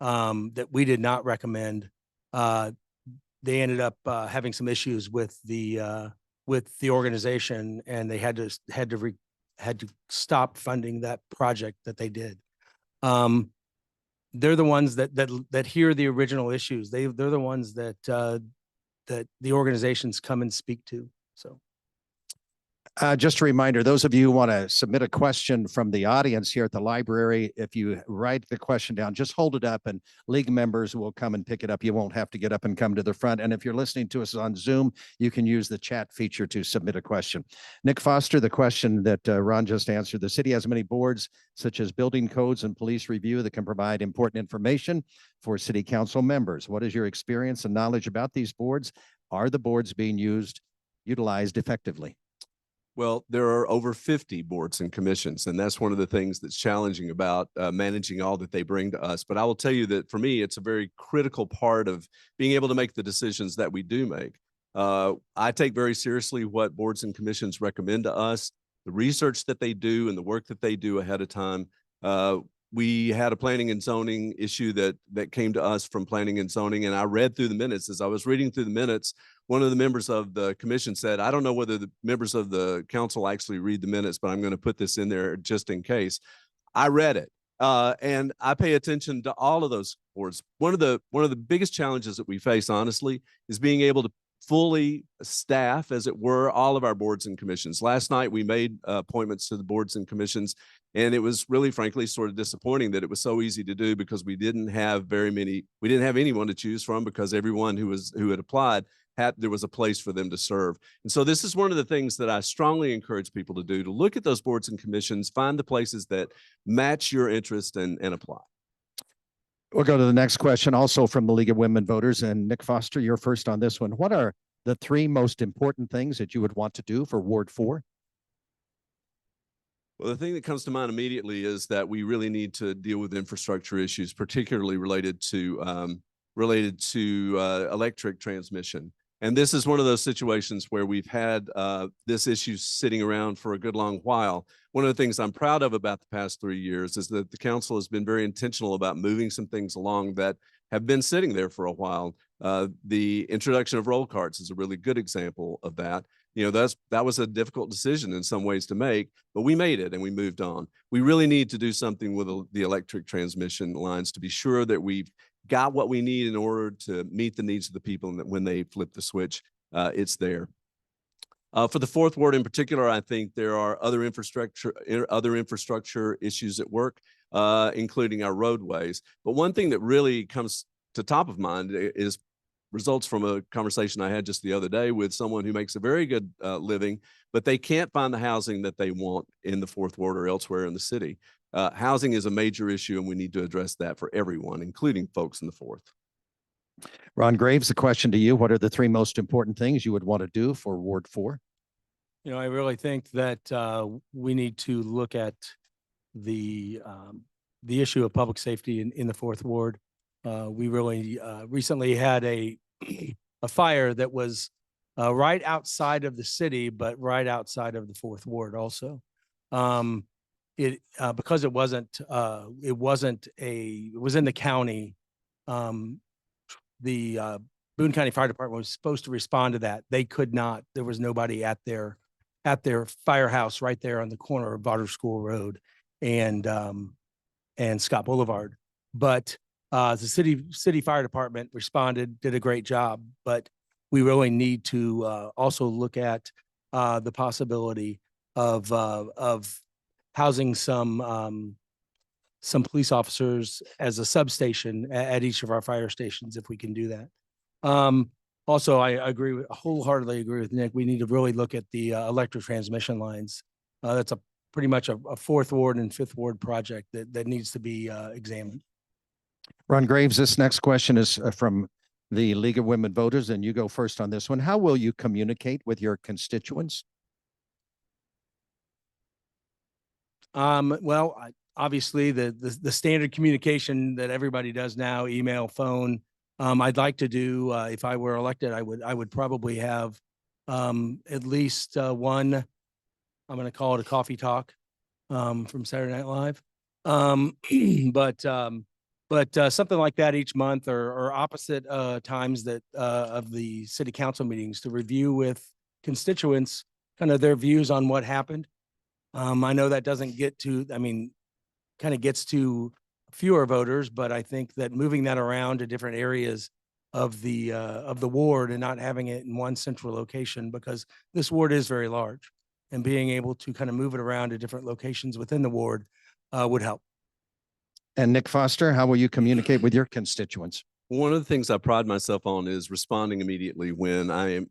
that we did not recommend, they ended up having some issues with the organization, and they had to stop funding that project that they did. They're the ones that hear the original issues. They're the ones that the organizations come and speak to. So. Just a reminder, those of you who want to submit a question from the audience here at the library, if you write the question down, just hold it up and league members will come and pick it up. You won't have to get up and come to the front. And if you're listening to us on Zoom, you can use the chat feature to submit a question. Nick Foster, the question that Ron just answered, the city has many boards such as Building Codes and Police Review that can provide important information for city council members. What is your experience and knowledge about these boards? Are the boards being utilized effectively? Well, there are over 50 boards and commissions, and that's one of the things that's challenging about managing all that they bring to us. But I will tell you that for me, it's a very critical part of being able to make the decisions that we do make. I take very seriously what boards and commissions recommend to us, the research that they do and the work that they do ahead of time. We had a planning and zoning issue that came to us from planning and zoning, and I read through the minutes. As I was reading through the minutes, one of the members of the commission said, I don't know whether the members of the council actually read the minutes, but I'm going to put this in there just in case. I read it, and I pay attention to all of those boards. One of the biggest challenges that we face, honestly, is being able to fully staff, as it were, all of our boards and commissions. Last night, we made appointments to the boards and commissions, and it was really, frankly, sort of disappointing that it was so easy to do because we didn't have anyone to choose from, because everyone who had applied there was a place for them to serve. And so this is one of the things that I strongly encourage people to do, to look at those boards and commissions, find the places that match your interest and apply. We'll go to the next question, also from the League of Women Voters. And Nick Foster, you're first on this one. What are the 3 most important things that you would want to do for Ward 4? Well, the thing that comes to mind immediately is that we really need to deal with infrastructure issues, particularly related to electric transmission. And this is one of those situations where we've had this issue sitting around for a good long while. one of the things I'm proud of about the past 3 years is that the council has been very intentional about moving some things along that have been sitting there for a while. The introduction of roll carts is a really good example of that. You know, that was a difficult decision in some ways to make, but we made it and we moved on. We really need to do something with the electric transmission lines to be sure that we've got what we need in order to meet the needs of the people, and that when they flip the switch, it's there. For the fourth ward in particular, I think there are other infrastructure issues at work, including our roadways. But one thing that really comes to top of mind is results from a conversation I had just the other day with someone who makes a very good living, but they can't find the housing that they want in the fourth ward or elsewhere in the city. Housing is a major issue, and we need to address that for everyone, including folks in the fourth. Ron Graves, a question to you. What are the 3 most important things you would want to do for Ward 4? You know, I really think that we need to look at the issue of public safety in the fourth ward. We really recently had a fire that was right outside of the city, but right outside of the fourth ward also. Because it was in the county. The Boone County Fire Department was supposed to respond to that. They could not. There was nobody at their firehouse right there on the corner of Barter School Road and Scott Boulevard. But the city fire department responded, did a great job. But we really need to also look at the possibility of housing some police officers as a substation at each of our fire stations, if we can do that. Also, I wholeheartedly agree with Nick. We need to really look at the electric transmission lines. That's pretty much a fourth ward and fifth ward project that needs to be examined. Ron Graves, this next question is from the League of Women Voters, and you go first on this one. How will you communicate with your constituents? Well, obviously the standard communication that everybody does now, email, phone. I'd like to do, if I were elected, I would probably have at least one, I'm going to call it a coffee talk from Saturday Night Live. But something like that each month, or opposite times that of the city council meetings, to review with constituents kind of their views on what happened. I know that doesn't get to, kind of gets to fewer voters, but I think that moving that around to different areas of the ward and not having it in one central location, because this ward is very large, and being able to kind of move it around to different locations within the ward would help. And Nick Foster, how will you communicate with your constituents? One of the things I pride myself on is responding immediately when my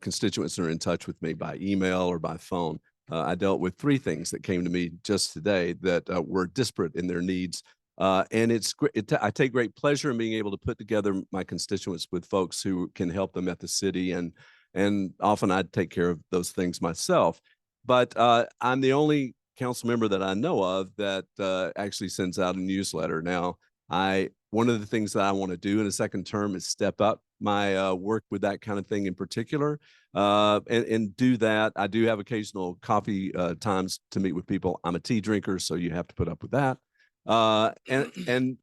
constituents are in touch with me by email or by phone. I dealt with 3 things that came to me just today that were disparate in their needs. And I take great pleasure in being able to put together my constituents with folks who can help them at the city. And often I take care of those things myself. But I'm the only council member that I know of that actually sends out a newsletter. Now, one of the things that I want to do in a second term is step up my work with that kind of thing in particular, and do that. I do have occasional coffee times to meet with people. I'm a tea drinker, so you have to put up with that. And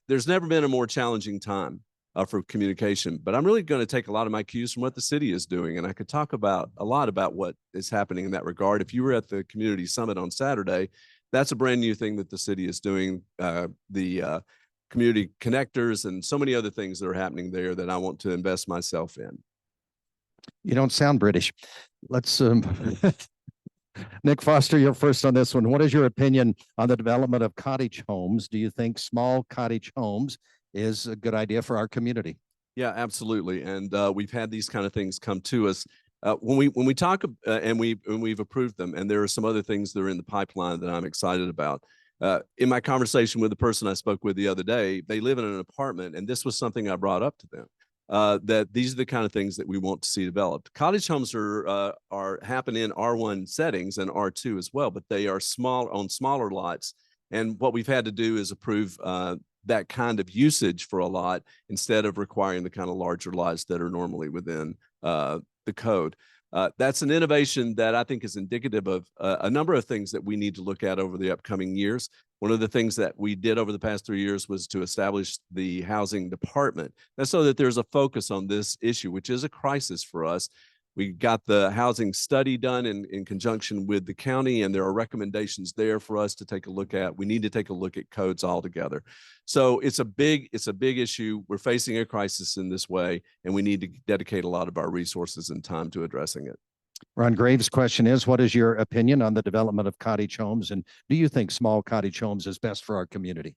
there's never been a more challenging time for communication, but I'm really going to take a lot of my cues from what the city is doing. And I could talk a lot about what is happening in that regard. If you were at the community summit on Saturday, that's a brand new thing that the city is doing. The community connectors and so many other things that are happening there that I want to invest myself in. You don't sound British. Let's, Nick Foster, you're first on this one. What is your opinion on the development of cottage homes? Do you think small cottage homes is a good idea for our community? Yeah, absolutely. And we've had these kind of things come to us. When we talk and we've approved them, and there are some other things that are in the pipeline that I'm excited about. In my conversation with the person I spoke with the other day, they live in an apartment, and this was something I brought up to them, that these are the kind of things that we want to see developed. Cottage homes are happen in R1 settings and R2 as well, but they are on smaller lots. And what we've had to do is approve that kind of usage for a lot instead of requiring the kind of larger lots that are normally within the code. That's an innovation that I think is indicative of a number of things that we need to look at over the upcoming years. One of the things that we did over the past 3 years was to establish the housing department. That's so that there's a focus on this issue, which is a crisis for us. We got the housing study done in conjunction with the county, and there are recommendations there for us to take a look at. We need to take a look at codes altogether. So it's a big issue. We're facing a crisis in this way, and we need to dedicate a lot of our resources and time to addressing it. Ron Graves' question is, what is your opinion on the development of cottage homes? And do you think small cottage homes is best for our community?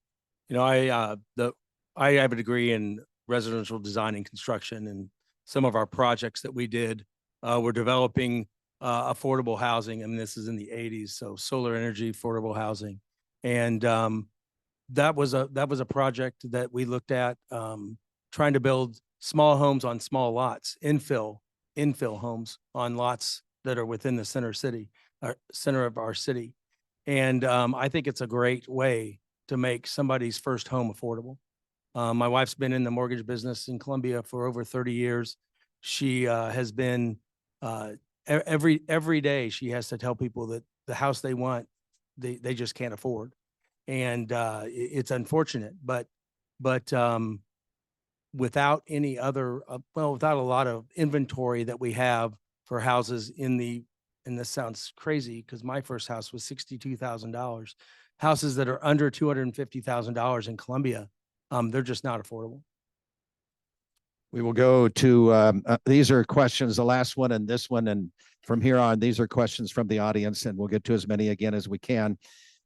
You know, I have a degree in residential design and construction, and some of our projects that we did were developing affordable housing. I mean, this is in the 80s, so solar energy, affordable housing. And that was a project that we looked at, trying to build small homes on small lots, infill homes on lots that are within the center of our city. And I think it's a great way to make somebody's first home affordable. My wife's been in the mortgage business in Columbia for over 30 years. She has been every day she has to tell people that the house they want, they just can't afford. And it's unfortunate, but without any other, without a lot of inventory that we have for houses and this sounds crazy because my first house was $62,000. Houses that are under $250,000 in Columbia, they're just not affordable. We will go to, these are questions, the last one and this one, and from here on, these are questions from the audience, and we'll get to as many again as we can.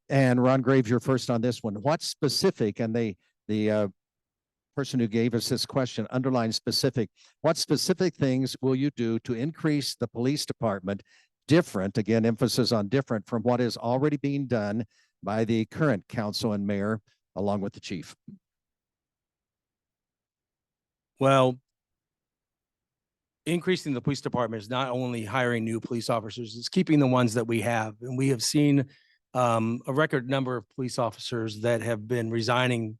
And Ron Graves, you're first on this one. What specific, and the person who gave us this question underlined specific, what specific things will you do to increase the police department different, again, emphasis on different, from what is already being done by the current council and mayor, along with the chief? Well, increasing the police department is not only hiring new police officers, it's keeping the ones that we have. And we have seen a record number of police officers that have been resigning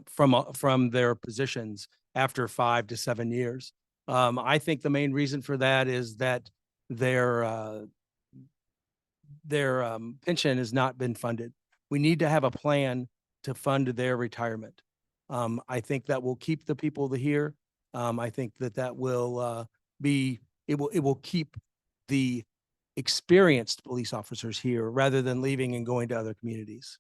from their positions after 5 to 7 years. I think the main reason for that is that their pension has not been funded. We need to have a plan to fund their retirement. I think that will keep the people here. I think that will it will keep the experienced police officers here rather than leaving and going to other communities.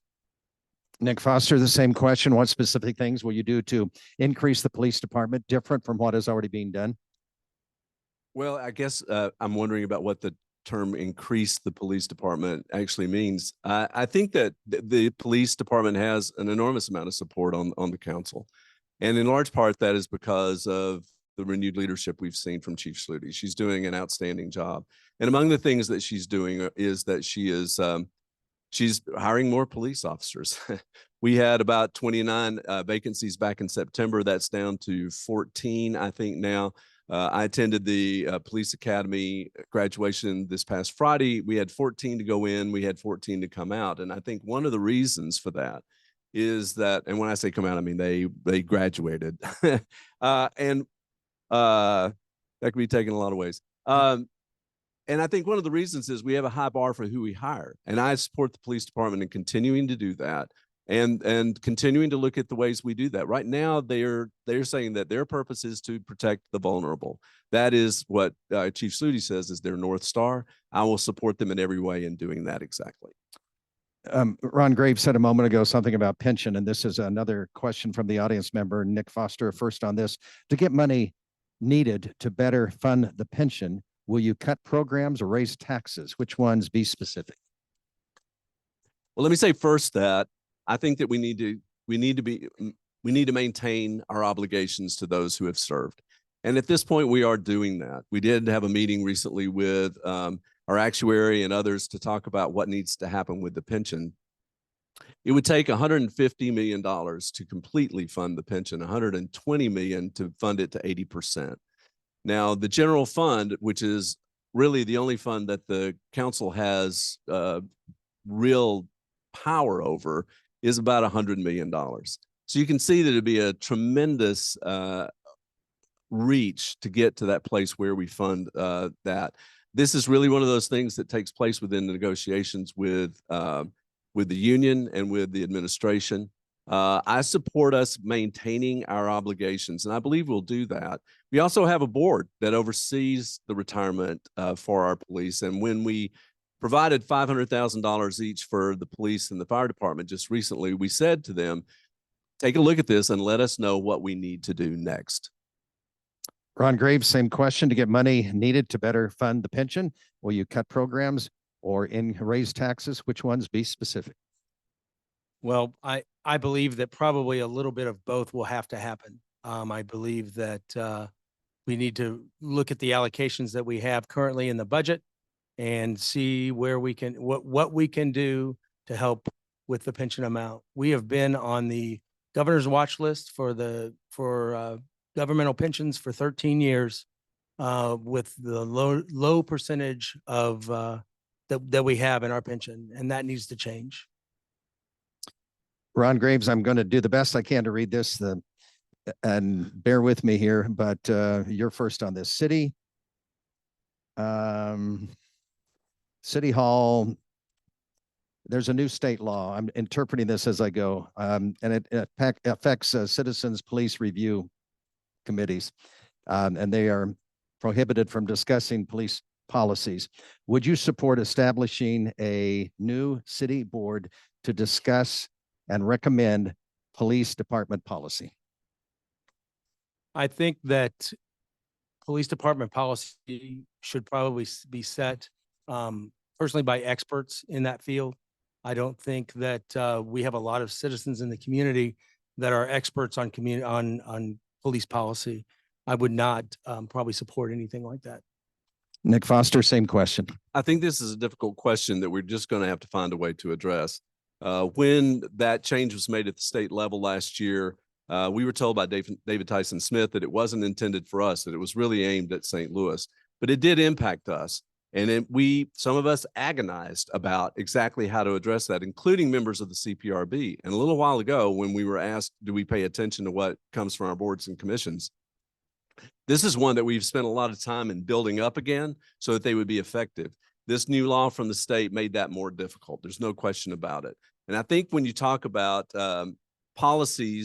Nick Foster, the same question. What specific things will you do to increase the police department different from what is already being done? Well, I guess I'm wondering about what the term increase the police department actually means. I think that the police department has an enormous amount of support on the council. And in large part, that is because of the renewed leadership we've seen from Chief Schluty. She's doing an outstanding job. And among the things that she's doing is that she's hiring more police officers. We had about 29 vacancies back in September. That's down to 14, I think now. I attended the police academy graduation this past Friday. We had 14 to go in. We had 14 to come out. And I think one of the reasons for that is that, and when I say come out, I mean they graduated. And that could be taken a lot of ways. And I think one of the reasons is we have a high bar for who we hire. And I support the police department in continuing to do that and continuing to look at the ways we do that. Right now, they're saying that their purpose is to protect the vulnerable. That is what Chief Schluty says is their North Star. I will support them in every way in doing that exactly. Ron Graves said a moment ago something about pension, and this is another question from the audience member, Nick Foster, first on this. To get money needed to better fund the pension, will you cut programs or raise taxes? Which ones? Be specific. Well, let me say first that I think that we need to maintain our obligations to those who have served. And at this point, we are doing that. We did have a meeting recently with our actuary and others to talk about what needs to happen with the pension. It would take $150 million to completely fund the pension, $120 million to fund it to 80%. Now, the general fund, which is really the only fund that the council has real power over, is about $100 million. So you can see that it'd be a tremendous reach to get to that place where we fund that. This is really one of those things that takes place within the negotiations with the union and with the administration. I support us maintaining our obligations, and I believe we'll do that. We also have a board that oversees the retirement for our police, and when we provided $500,000 each for the police and the fire department just recently, we said to them, take a look at this and let us know what we need to do next. Ron Graves, same question. To get money needed to better fund the pension, will you cut programs or raise taxes? Which ones? Be specific. Well, I believe that probably a little bit of both will have to happen. I believe that we need to look at the allocations that we have currently in the budget and see where we can, what we can do to help with the pension amount. We have been on the governor's watch list for governmental pensions for 13 years with the low percentage of that we have in our pension, and that needs to change. Ron Graves, I'm going to do the best I can to read this, and bear with me here, but you're first on this. City Hall, there's a new state law. I'm interpreting this as I go, and it affects citizens police review committees, and they are prohibited from discussing police policies. Would you support establishing a new city board to discuss and recommend police department policy? I think that police department policy should probably be set personally by experts in that field. I don't think that we have a lot of citizens in the community that are experts on police policy. I would not probably support anything like that. Nick Foster, same question. I think this is a difficult question that we're just going to have to find a way to address. When that change was made at the state level last year, we were told by David Tyson Smith that it wasn't intended for us, that it was really aimed at St. Louis, but it did impact us. And some of us agonized about exactly how to address that, including members of the CPRB. And a little while ago, when we were asked, do we pay attention to what comes from our boards and commissions? This is one that we've spent a lot of time in building up again so that they would be effective. This new law from the state made that more difficult. There's no question about it. And I think when you talk about policy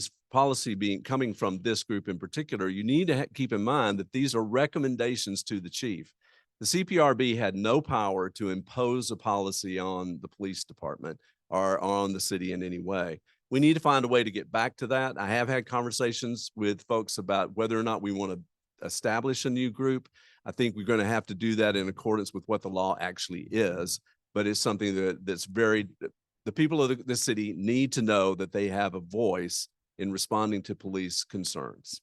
coming from this group in particular, you need to keep in mind that these are recommendations to the chief. The CPRB had no power to impose a policy on the police department or on the city in any way. We need to find a way to get back to that. I have had conversations with folks about whether or not we want to establish a new group. I think we're going to have to do that in accordance with what the law actually is, but it's something the people of the city need to know that they have a voice in responding to police concerns.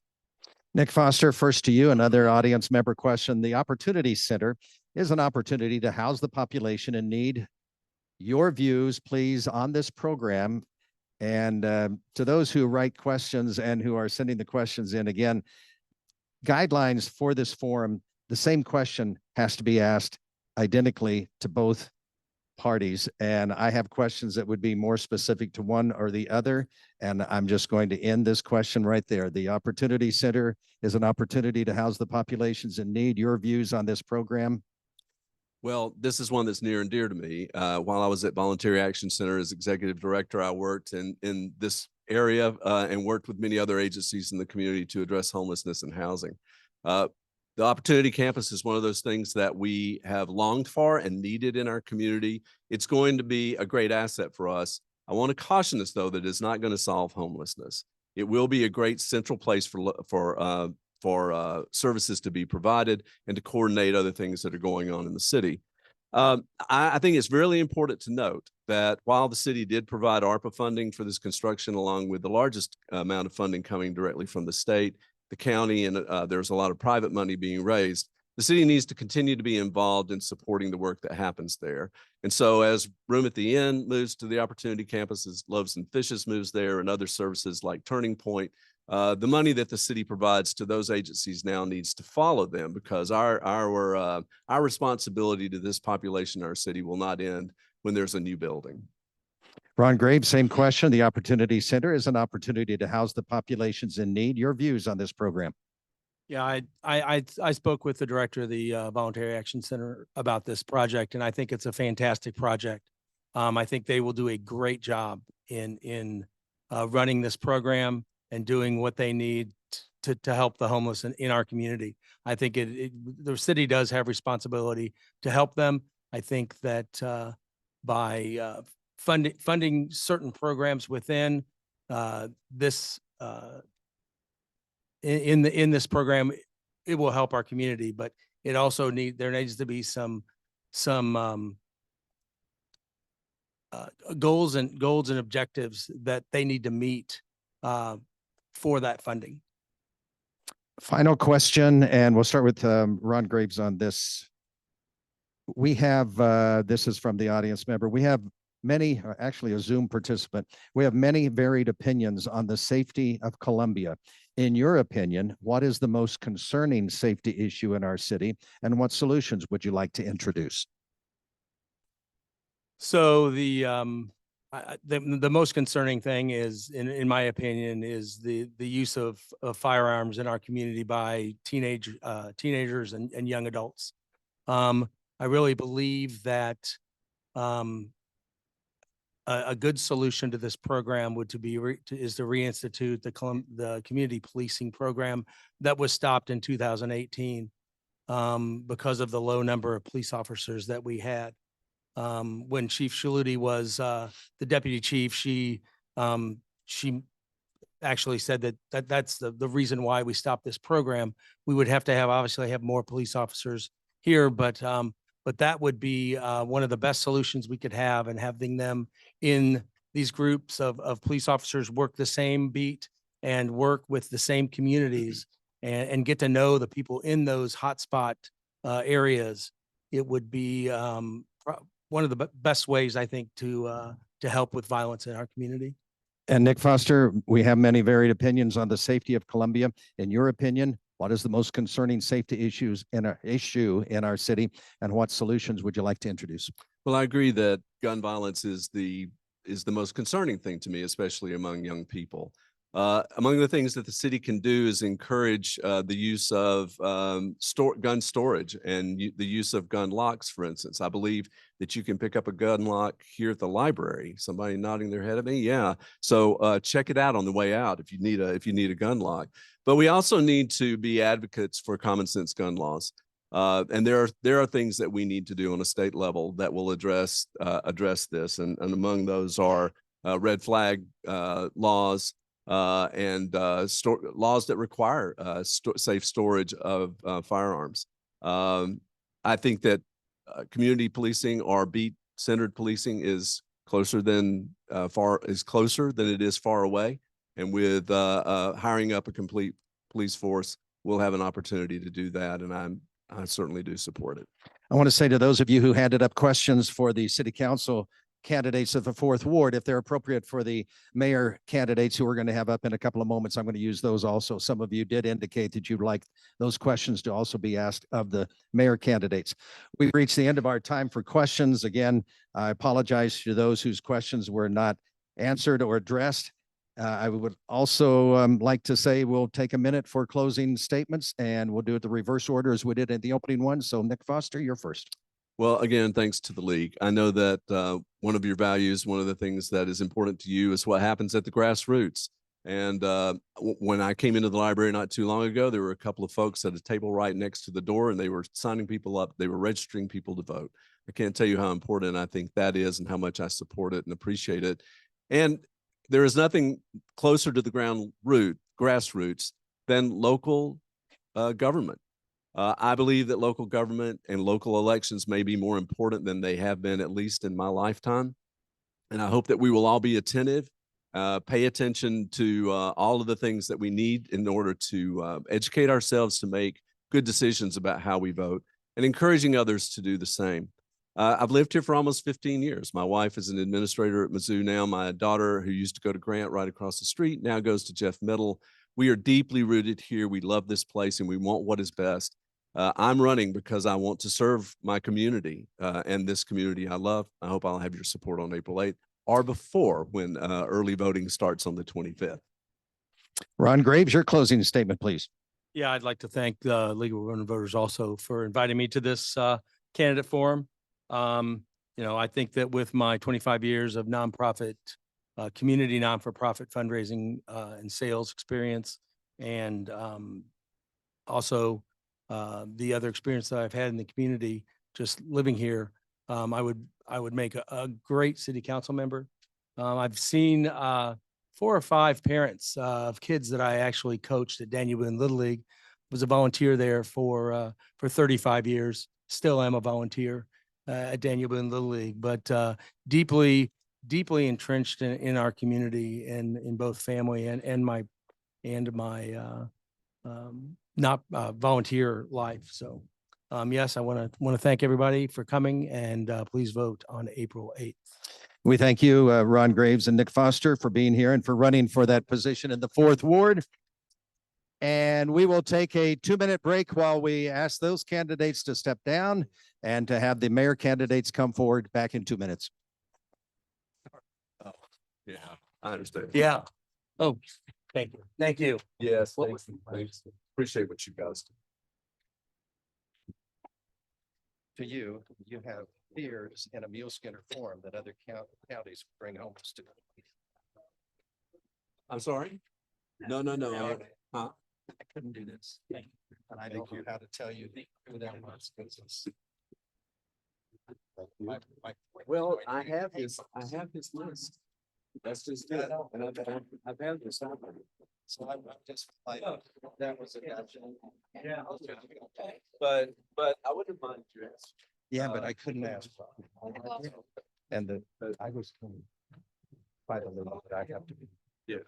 Nick Foster, first to you, another audience member question. The Opportunity Center is an opportunity to house the population in need. Your views, please, on this program. And to those who write questions and who are sending the questions in, again, guidelines for this forum, the same question has to be asked identically to both parties. And I have questions that would be more specific to one or the other. And I'm just going to end this question right there. The Opportunity Center is an opportunity to house the populations in need. Your views on this program? Well, this is one that's near and dear to me. While I was at Voluntary Action Center as executive director, I worked in this area and worked with many other agencies in the community to address homelessness and housing. The Opportunity Campus is one of those things that we have longed for and needed in our community. It's going to be a great asset for us. I want to caution us, though, that it's not going to solve homelessness. It will be a great central place for services to be provided and to coordinate other things that are going on in the city. I think it's really important to note that while the city did provide ARPA funding for this construction, along with the largest amount of funding coming directly from the state, the county, and there's a lot of private money being raised, the city needs to continue to be involved in supporting the work that happens there. And so as Room at the Inn moves to the Opportunity Campus, as Loaves and Fishes moves there, and other services like Turning Point, the money that the city provides to those agencies now needs to follow them, because our responsibility to this population in our city will not end when there's a new building. Ron Graves, same question. The Opportunity Center is an opportunity to house the populations in need. Your views on this program? Yeah, I spoke with the director of the Voluntary Action Center about this project, and I think it's a fantastic project. I think they will do a great job in running this program and doing what they need to help the homeless in our community. I think the city does have responsibility to help them. I think that by funding certain programs within this in this program, it will help our community, but it also there needs to be some goals and objectives that they need to meet for that funding. Final question, and we'll start with Ron Graves on this. We have, this is from the audience member. We have many, actually a Zoom participant. We have many varied opinions on the safety of Columbia. In your opinion, what is the most concerning safety issue in our city, and what solutions would you like to introduce? So the most concerning thing is, in my opinion, is the use of firearms in our community by teenagers and young adults. I really believe that a good solution to this program would is to reinstitute the community policing program that was stopped in 2018 because of the low number of police officers that we had. When Chief Shaluti was the deputy chief, she actually said that's the reason why we stopped this program. We would have to obviously have more police officers here, but that would be one of the best solutions we could have, and having them in these groups of police officers work the same beat and work with the same communities and get to know the people in those hotspot areas. It would be one of the best ways, I think, to help with violence in our community. And Nick Foster, we have many varied opinions on the safety of Columbia. In your opinion, what is the most concerning safety issue in our city, and what solutions would you like to introduce? Well, I agree that gun violence is the most concerning thing to me, especially among young people. Among the things that the city can do is encourage the use of gun storage and the use of gun locks, for instance. I believe that you can pick up a gun lock here at the library. Somebody nodding their head at me. Yeah. So check it out on the way out if you need a gun lock. But we also need to be advocates for common sense gun laws. And there are things that we need to do on a state level that will address this. And among those are red flag laws, and laws that require safe storage of firearms. I think that community policing or beat-centered policing is closer than it is far away. And with hiring up a complete police force, we'll have an opportunity to do that. And I certainly do support it. I want to say to those of you who handed up questions for the city council candidates of the 4th Ward, if they're appropriate for the mayor candidates who we're going to have up in a couple of moments, I'm going to use those also. Some of you did indicate that you'd like those questions to also be asked of the mayor candidates. We've reached the end of our time for questions. Again, I apologize to those whose questions were not answered or addressed. I would also like to say we'll take a minute for closing statements, and we'll do it the reverse order as we did in the opening one. So Nick Foster, you're first. Well, again, thanks to the league. I know that one of your values, one of the things that is important to you is what happens at the grassroots. And when I came into the library not too long ago, there were a couple of folks at a table right next to the door, and they were signing people up. They were registering people to vote. I can't tell you how important I think that is and how much I support it and appreciate it. And there is nothing closer to the grassroots than local government. I believe that local government and local elections may be more important than they have been, at least in my lifetime. And I hope that we will all be attentive, pay attention to all of the things that we need in order to educate ourselves to make good decisions about how we vote, and encouraging others to do the same. I've lived here for almost 15 years. My wife is an administrator at Mizzou now. My daughter, who used to go to Grant right across the street, now goes to Jeff Middle. We are deeply rooted here. We love this place, and we want what is best. I'm running because I want to serve my community and this community I love. I hope I'll have your support on April 8th or before, when early voting starts on the 25th. Ron Graves, your closing statement, please. Yeah, I'd like to thank the League of Women Voters also for inviting me to this candidate forum. I think that with my 25 years of nonprofit, community non-for-profit fundraising and sales experience, and also the other experience that I've had in the community, just living here, I would make a great city council member. I've seen 4 or 5 parents of kids that I actually coached at Daniel Boone Little League. Was a volunteer there for 35 years. Still am a volunteer at Daniel Boone Little League, but deeply entrenched in our community and in both family and my not volunteer life. So yes, I want to thank everybody for coming, and please vote on April 8th. We thank you, Ron Graves and Nick Foster, for being here and for running for that position in the 4th Ward. And we will take a 2-minute break while we ask those candidates to step down and to have the mayor candidates come forward. Back in 2 minutes. Oh, yeah, I understand. Yeah. Oh, thank you. Thank you. Yes, thanks. Appreciate what you guys do. To you, you have peers in a mule skinner form that other counties bring home to. I'm sorry? No. Huh? I couldn't do this. And I don't know how to tell you who that was. Well, I have his list. That's just it. And I've had this happen. So I'm just like, that was a. Yeah. But I wouldn't mind you ask. Yeah, but I couldn't ask. And I was by the law that I have to be. Yeah.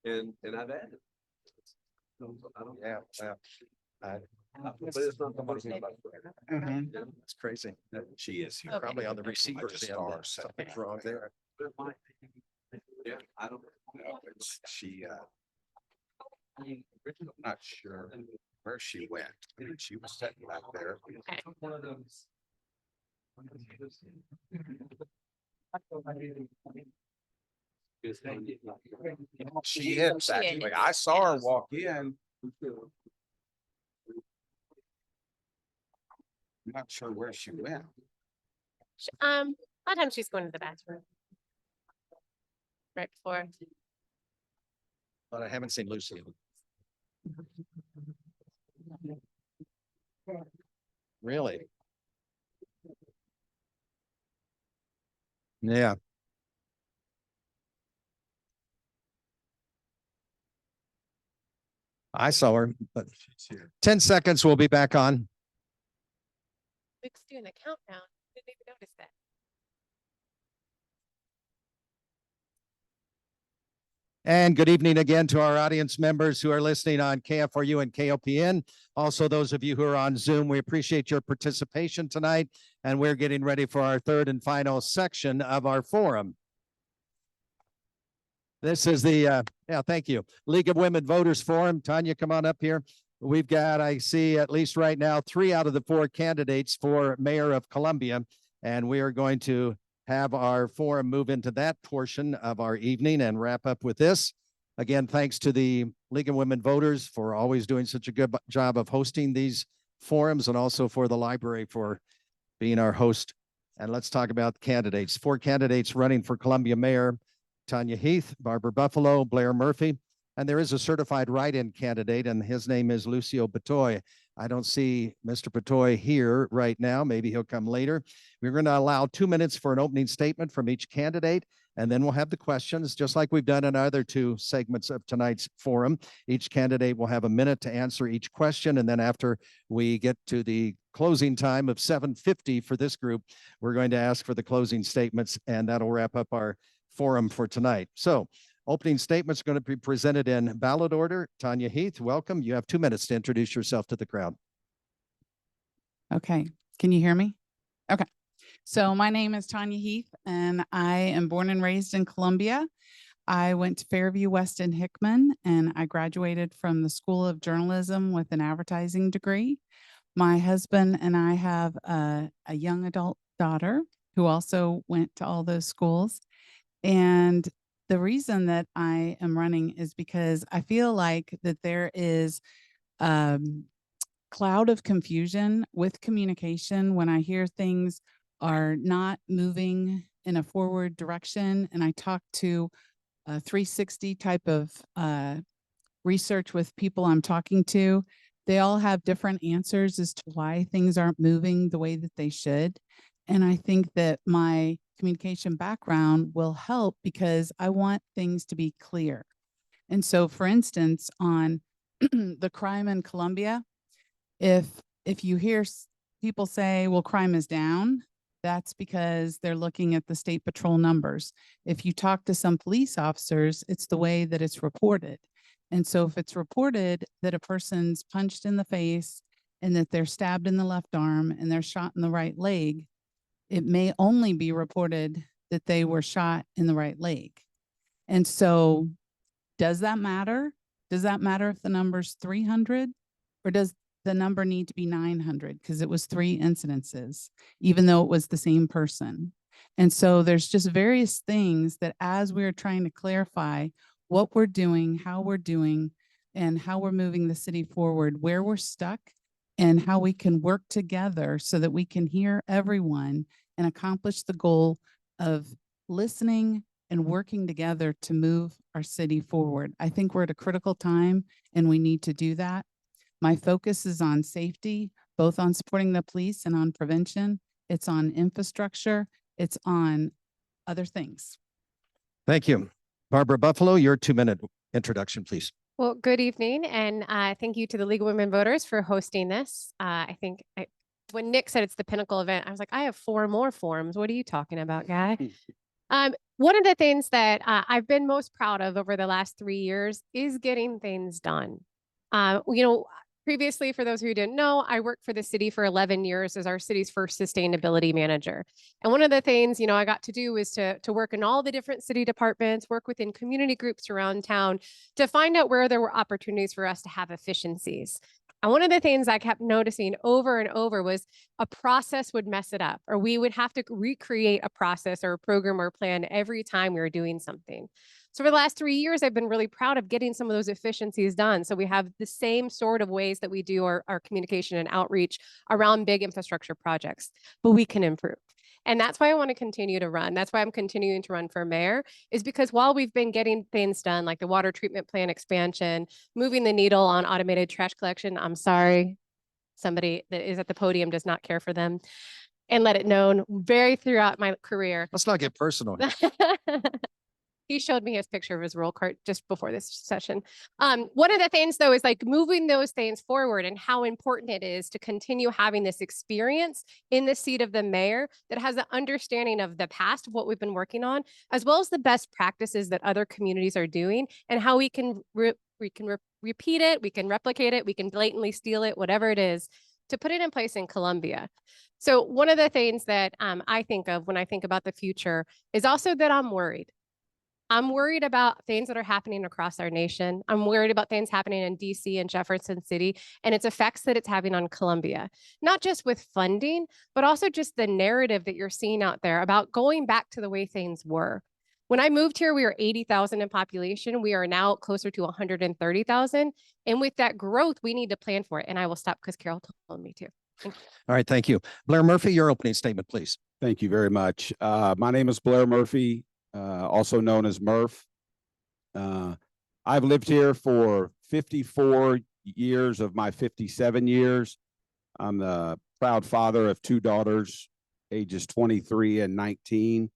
And I've added. Yeah. But it's not the most. It's crazy. She is here. Probably on the receiver. Something's wrong there. Yeah, I don't. No, it's she. I'm not sure where she went. She was sitting back there. She is actually. I saw her walk in. I'm not sure where she went. A lot of times she's going to the bathroom. Right before. But I haven't seen Lucy. Really? Yeah. I saw her, but 10 seconds, we'll be back on. Luke's doing the countdown. Didn't even notice that. And good evening again to our audience members who are listening on KFRU and KOPN. Also, those of you who are on Zoom, we appreciate your participation tonight. And we're getting ready for our 3rd and final section of our forum. This is the, thank you, League of Women Voters Forum. Tanya, come on up here. We've got, I see at least right now, 3 out of the 4 candidates for mayor of Columbia. And we are going to have our forum move into that portion of our evening and wrap up with this. Again, thanks to the League of Women Voters for always doing such a good job of hosting these forums, and also for the library for being our host. And let's talk about candidates. 4 candidates running for Columbia mayor: Tanya Heath, Barbara Buffalo, Blair Murphy, and there is a certified write-in candidate, and his name is Lucio Batoy. I don't see Mr. Batoy here right now. Maybe he'll come later. We're going to allow 2 minutes for an opening statement from each candidate, and then we'll have the questions, just like we've done in other 2 segments of tonight's forum. Each candidate will have a minute to answer each question, and then after we get to the closing time of 7:50 for this group, we're going to ask for the closing statements, and that'll wrap up our forum for tonight. So, opening statement's going to be presented in ballot order. Tanya Heath, welcome. You have 2 minutes to introduce yourself to the crowd. Okay, can you hear me? Okay, so my name is Tanya Heath, and I am born and raised in Columbia. I went to Fairview West in Hickman, and I graduated from the School of Journalism with an advertising degree. My husband and I have a young adult daughter who also went to all those schools. And the reason that I am running is because I feel like that there is cloud of confusion with communication when I hear things are not moving in a forward direction. And I talk to a 360 type of research with people I'm talking to. They all have different answers as to why things aren't moving the way that they should. And I think that my communication background will help because I want things to be clear. And so, for instance, on the crime in Columbia, if you hear people say, well, crime is down, that's because they're looking at the state patrol numbers. If you talk to some police officers, it's the way that it's reported. And so if it's reported that a person's punched in the face and that they're stabbed in the left arm and they're shot in the right leg, it may only be reported that they were shot in the right leg. And so does that matter? Does that matter if the number's 300 or does the number need to be 900 because it was 3 incidences, even though it was the same person? And so there's just various things that as we're trying to clarify what we're doing, how we're doing, and how we're moving the city forward, where we're stuck, and how we can work together so that we can hear everyone and accomplish the goal of listening and working together to move our city forward. I think we're at a critical time and we need to do that. My focus is on safety, both on supporting the police and on prevention. It's on infrastructure. It's on other things. Thank you. Barbara Buffalo, your 2-minute introduction, please. Well, good evening, and thank you to the League of Women Voters for hosting this. I think when Nick said it's the pinnacle event, I was like, I have 4 more forums. What are you talking about, guy? One of the things that I've been most proud of over the last 3 years is getting things done. You know, previously, for those who didn't know, I worked for the city for 11 years as our city's first sustainability manager. And one of the things, you know, I got to do is to work in all the different city departments, work within community groups around town to find out where there were opportunities for us to have efficiencies. And one of the things I kept noticing over and over was a process would mess it up, or we would have to recreate a process or a program or plan every time we were doing something. So for the last 3 years, I've been really proud of getting some of those efficiencies done. So we have the same sort of ways that we do our communication and outreach around big infrastructure projects, but we can improve. And that's why I want to continue to run. That's why I'm continuing to run for mayor, is because while we've been getting things done, like the water treatment plant expansion, moving the needle on automated trash collection, I'm sorry, somebody that is at the podium does not care for them, and let it known very throughout my career. Let's not get personal. He showed me his picture of his roll cart just before this session. One of the things, though, is like moving those things forward and how important it is to continue having this experience in the seat of the mayor that has an understanding of the past of what we've been working on, as well as the best practices that other communities are doing and how we can repeat it, we can replicate it, we can blatantly steal it, whatever it is, to put it in place in Columbia. So one of the things that I think of when I think about the future is also that I'm worried. I'm worried about things that are happening across our nation. I'm worried about things happening in DC and Jefferson City and its effects that it's having on Columbia, not just with funding, but also just the narrative that you're seeing out there about going back to the way things were. When I moved here, we were 80,000 in population. We are now closer to 130,000. And with that growth, we need to plan for it. And I will stop because Carol told me to. All right, thank you. Blair Murphy, your opening statement, please. Thank you very much. My name is Blair Murphy, also known as Murph. I've lived here for 54 years of my 57 years. I'm the proud father of 2 daughters, ages 23 and 19.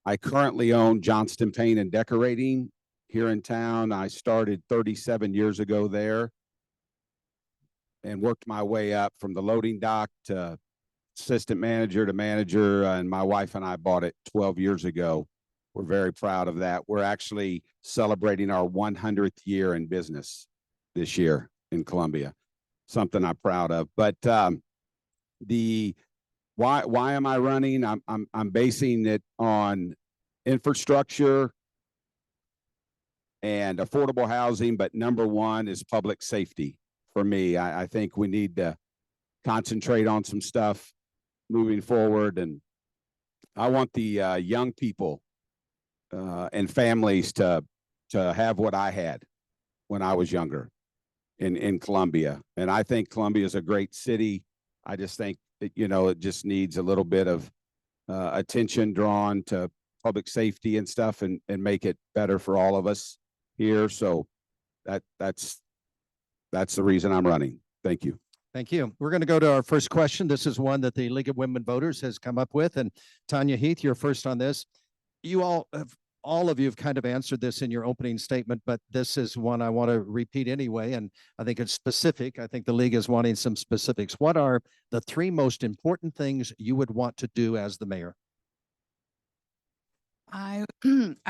I currently own Johnston Paint and Decorating here in town. I started 37 years ago there and worked my way up from the loading dock to assistant manager to manager, and my wife and I bought it 12 years ago. We're very proud of that. We're actually celebrating our 100th year in business this year in Columbia, something I'm proud of. But why am I running? I'm basing it on infrastructure and affordable housing, but number one is public safety for me. I think we need to concentrate on some stuff moving forward, and I want the young people and families to have what I had when I was younger in Columbia. And I think Columbia is a great city. I just think that, you know, it just needs a little bit of attention drawn to public safety and stuff, and make it better for all of us here. So that's the reason I'm running. Thank you. Thank you. We're going to go to our first question. This is one that the League of Women Voters has come up with. And Tanya Heath, you're first on this. You all of you have kind of answered this in your opening statement, but this is one I want to repeat anyway. And I think it's specific. I think the league is wanting some specifics. What are the 3 most important things you would want to do as the mayor? I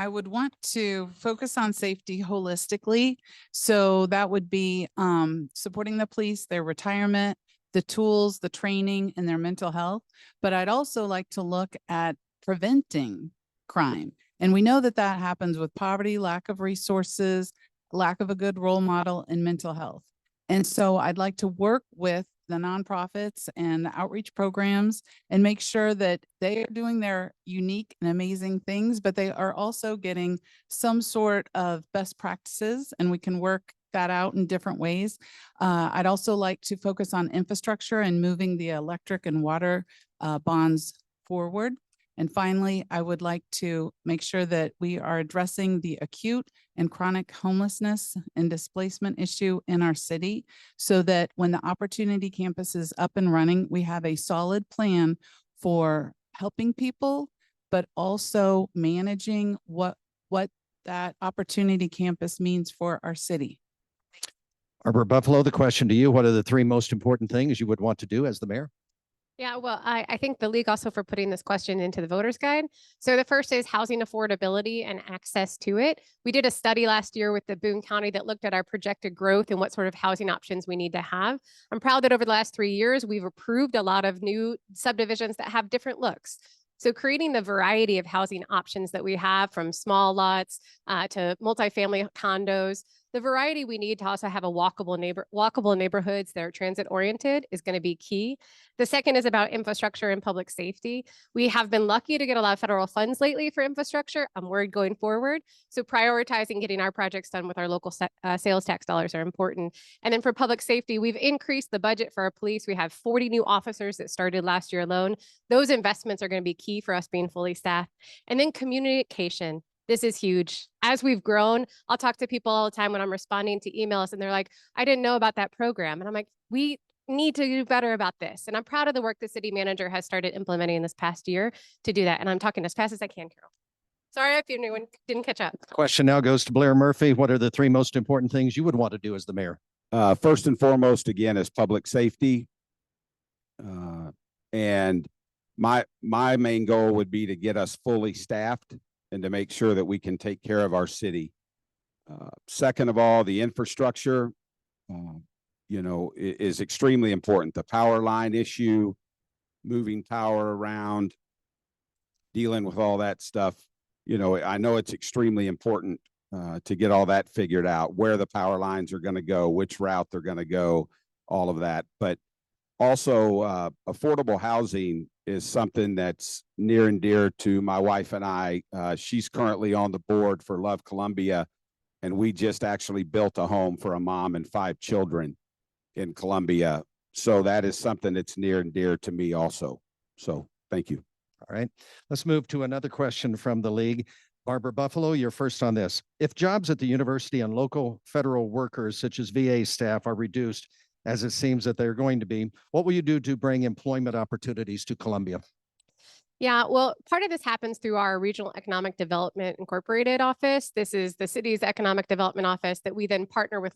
would want to focus on safety holistically. So that would be supporting the police, their retirement, the tools, the training, and their mental health. But I'd also like to look at preventing crime. And we know that that happens with poverty, lack of resources, lack of a good role model, and mental health. And so I'd like to work with the nonprofits and the outreach programs and make sure that they are doing their unique and amazing things, but they are also getting some sort of best practices, and we can work that out in different ways. I'd also like to focus on infrastructure and moving the electric and water bonds forward. And finally, I would like to make sure that we are addressing the acute and chronic homelessness and displacement issue in our city, so that when the Opportunity Campus is up and running, we have a solid plan for helping people, but also managing what that Opportunity Campus means for our city. Barbara Buffalo, the question to you, what are the 3 most important things you would want to do as the mayor? Yeah, well, I thank the league also for putting this question into the voters guide. So the first is housing affordability and access to it. We did a study last year with the Boone County that looked at our projected growth and what sort of housing options we need to have. I'm proud that over the last 3 years, we've approved a lot of new subdivisions that have different looks. So creating the variety of housing options that we have, from small lots to multifamily condos, the variety we need to also have a walkable neighborhoods that are transit oriented is going to be key. The second is about infrastructure and public safety. We have been lucky to get a lot of federal funds lately for infrastructure. I'm worried going forward. So prioritizing getting our projects done with our local sales tax dollars are important. And then for public safety, we've increased the budget for our police. We have 40 new officers that started last year alone. Those investments are going to be key for us being fully staffed. And then communication. This is huge. As we've grown, I'll talk to people all the time when I'm responding to emails, and they're like, I didn't know about that program. And I'm like, we need to do better about this. And I'm proud of the work the city manager has started implementing this past year to do that. And I'm talking as fast as I can, Carol. Sorry if anyone didn't catch up. Question now goes to Blair Murphy. What are the 3 most important things you would want to do as the mayor? First and foremost, again, is public safety. And my main goal would be to get us fully staffed and to make sure that we can take care of our city. Second of all, the infrastructure, you know, is extremely important. The power line issue, moving power around, dealing with all that stuff. You know, I know it's extremely important to get all that figured out, where the power lines are going to go, which route they're going to go, all of that. But also, affordable housing is something that's near and dear to my wife and I. She's currently on the board for Love Columbia, and we just actually built a home for a mom and 5 children in Columbia. So that is something that's near and dear to me also. So thank you. All right, let's move to another question from the league. Barbara Buffalo, you're first on this. If jobs at the university and local federal workers, such as VA staff, are reduced, as it seems that they're going to be, what will you do to bring employment opportunities to Columbia? Yeah, well, part of this happens through our Regional Economic Development Incorporated office. This is the city's economic development office that we then partner with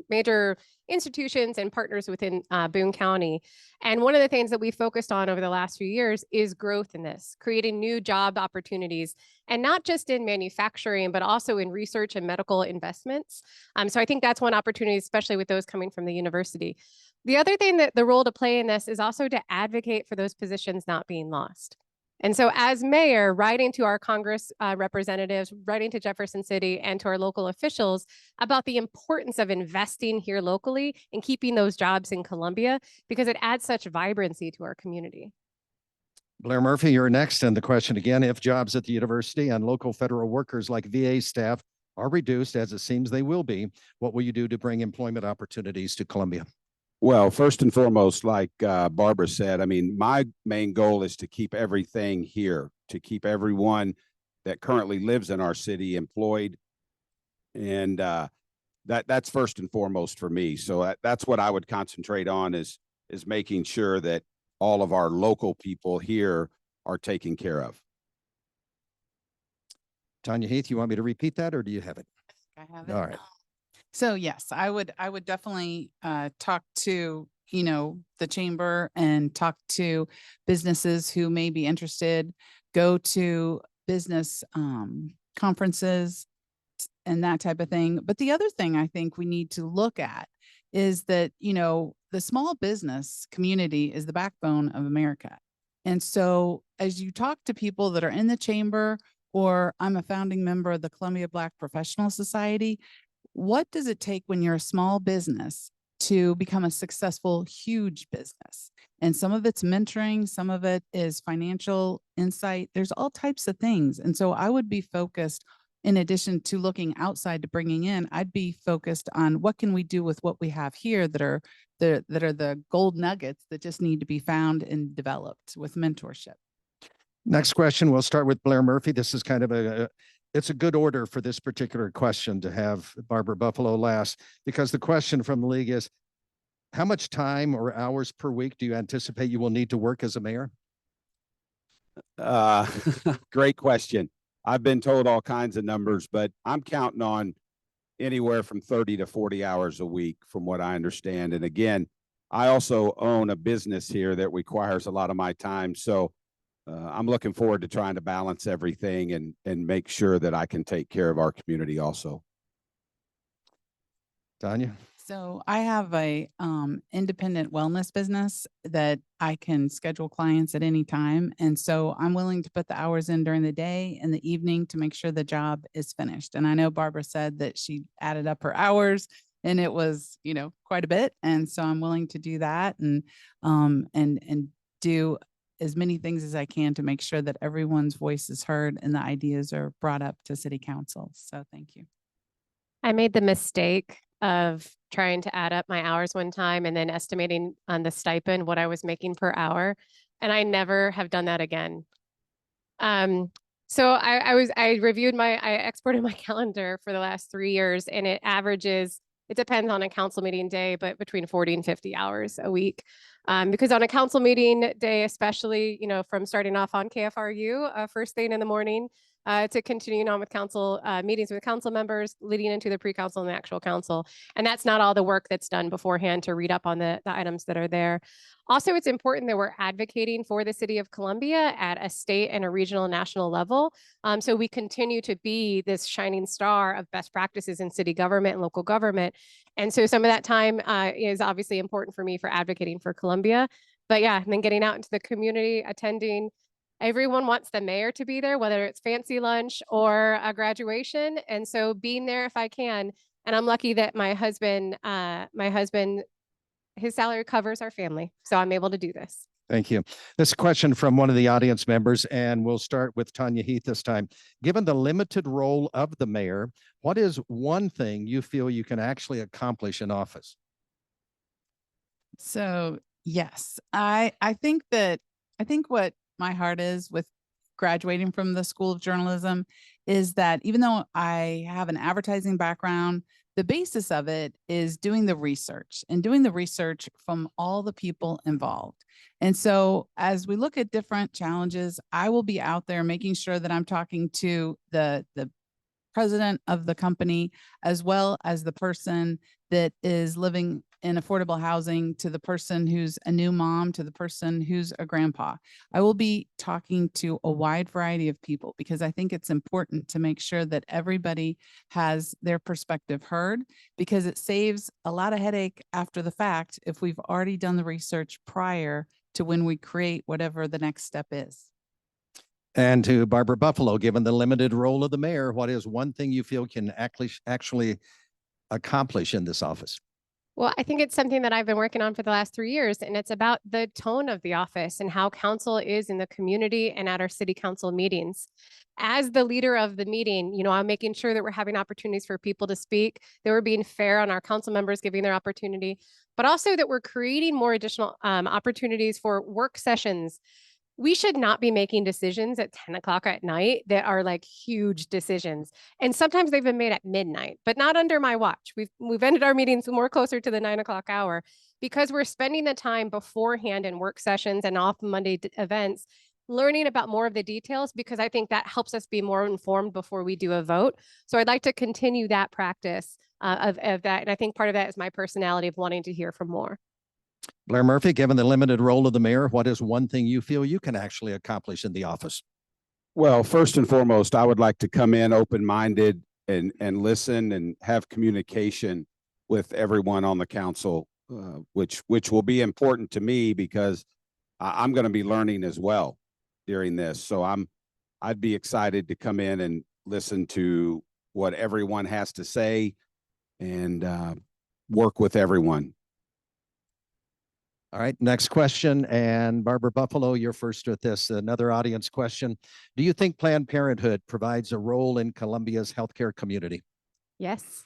major institutions and partners within Boone County. And one of the things that we focused on over the last few years is growth in this, creating new job opportunities, and not just in manufacturing, but also in research and medical investments. So I think that's one opportunity, especially with those coming from the university. The other thing that the role to play in this is also to advocate for those positions not being lost. And so as mayor, writing to our Congress representatives, writing to Jefferson City and to our local officials about the importance of investing here locally and keeping those jobs in Columbia, because it adds such vibrancy to our community. Blair Murphy, you're next. And the question again, if jobs at the university and local federal workers like VA staff are reduced, as it seems they will be, what will you do to bring employment opportunities to Columbia? Well, first and foremost, like Barbara said, I mean, my main goal is to keep everything here, to keep everyone that currently lives in our city employed. And that's first and foremost for me. So that's what I would concentrate on is making sure that all of our local people here are taken care of. Tanya Heath, you want me to repeat that or do you have it? I have it. All right. So yes, I would definitely talk to, the chamber and talk to businesses who may be interested, go to business conferences and that type of thing. But the other thing I think we need to look at is that, the small business community is the backbone of America. And so as you talk to people that are in the chamber, or I'm a founding member of the Columbia Black Professional Society, what does it take when you're a small business to become a successful, huge business? And some of it's mentoring, some of it is financial insight. There's all types of things. And so I would be focused, in addition to looking outside to bringing in, I'd be focused on what can we do with what we have here that are the gold nuggets that just need to be found and developed with mentorship. Next question, we'll start with Blair Murphy. This is kind of it's a good order for this particular question to have Barbara Buffalo last, because the question from the league is, how much time or hours per week do you anticipate you will need to work as a mayor? Great question. I've been told all kinds of numbers, but I'm counting on anywhere from 30 to 40 hours a week from what I understand. And again, I also own a business here that requires a lot of my time. So I'm looking forward to trying to balance everything and make sure that I can take care of our community also. Tanya? So I have a independent wellness business that I can schedule clients at any time. And so I'm willing to put the hours in during the day and the evening to make sure the job is finished. And I know Barbara said that she added up her hours and it was, quite a bit. And so I'm willing to do that and do as many things as I can to make sure that everyone's voice is heard and the ideas are brought up to city council. So thank you. I made the mistake of trying to add up my hours one time and then estimating on the stipend what I was making per hour. And I never have done that again. So I exported my calendar for the last 3 years, and it averages, it depends on a council meeting day, but between 40 and 50 hours a week. Because on a council meeting day, especially, from starting off on KFRU, first thing in the morning, to continuing on with council meetings with council members, leading into the pre-council and the actual council. And that's not all the work that's done beforehand to read up on the items that are there. Also, it's important that we're advocating for the city of Columbia at a state and a regional and national level. So we continue to be this shining star of best practices in city government and local government. And so some of that time is obviously important for me for advocating for Columbia. But yeah, and then getting out into the community, attending. Everyone wants the mayor to be there, whether it's fancy lunch or a graduation. And so being there if I can. And I'm lucky that my husband, his salary covers our family. So I'm able to do this. Thank you. This question from one of the audience members, and we'll start with Tanya Heath this time. Given the limited role of the mayor, what is one thing you feel you can actually accomplish in office? So yes, I think what my heart is with graduating from the School of Journalism is that even though I have an advertising background, the basis of it is doing the research from all the people involved. And so as we look at different challenges, I will be out there making sure that I'm talking to the president of the company, as well as the person that is living in affordable housing, to the person who's a new mom, to the person who's a grandpa. I will be talking to a wide variety of people because I think it's important to make sure that everybody has their perspective heard, because it saves a lot of headache after the fact if we've already done the research prior to when we create whatever the next step is. And to Barbara Buffalo, given the limited role of the mayor, what is one thing you feel can actually accomplish in this office? Well, I think it's something that I've been working on for the last 3 years, and it's about the tone of the office and how council is in the community and at our city council meetings. As the leader of the meeting, I'm making sure that we're having opportunities for people to speak, that we're being fair on our council members giving their opportunity, but also that we're creating more additional opportunities for work sessions. We should not be making decisions at 10 o'clock at night that are like huge decisions. And sometimes they've been made at midnight, but not under my watch. We've ended our meetings more closer to the 9 o'clock hour because we're spending the time beforehand in work sessions and off Monday events, learning about more of the details, because I think that helps us be more informed before we do a vote. So I'd like to continue that practice of that. And I think part of that is my personality of wanting to hear from more. Blair Murphy, given the limited role of the mayor, what is one thing you feel you can actually accomplish in the office? Well, first and foremost, I would like to come in open-minded and listen and have communication with everyone on the council, which will be important to me because I'm going to be learning as well during this. So I'd be excited to come in and listen to what everyone has to say and work with everyone. All right, next question. And Barbara Buffalo, you're first with this. Another audience question. Do you think Planned Parenthood provides a role in Columbia's healthcare community? Yes.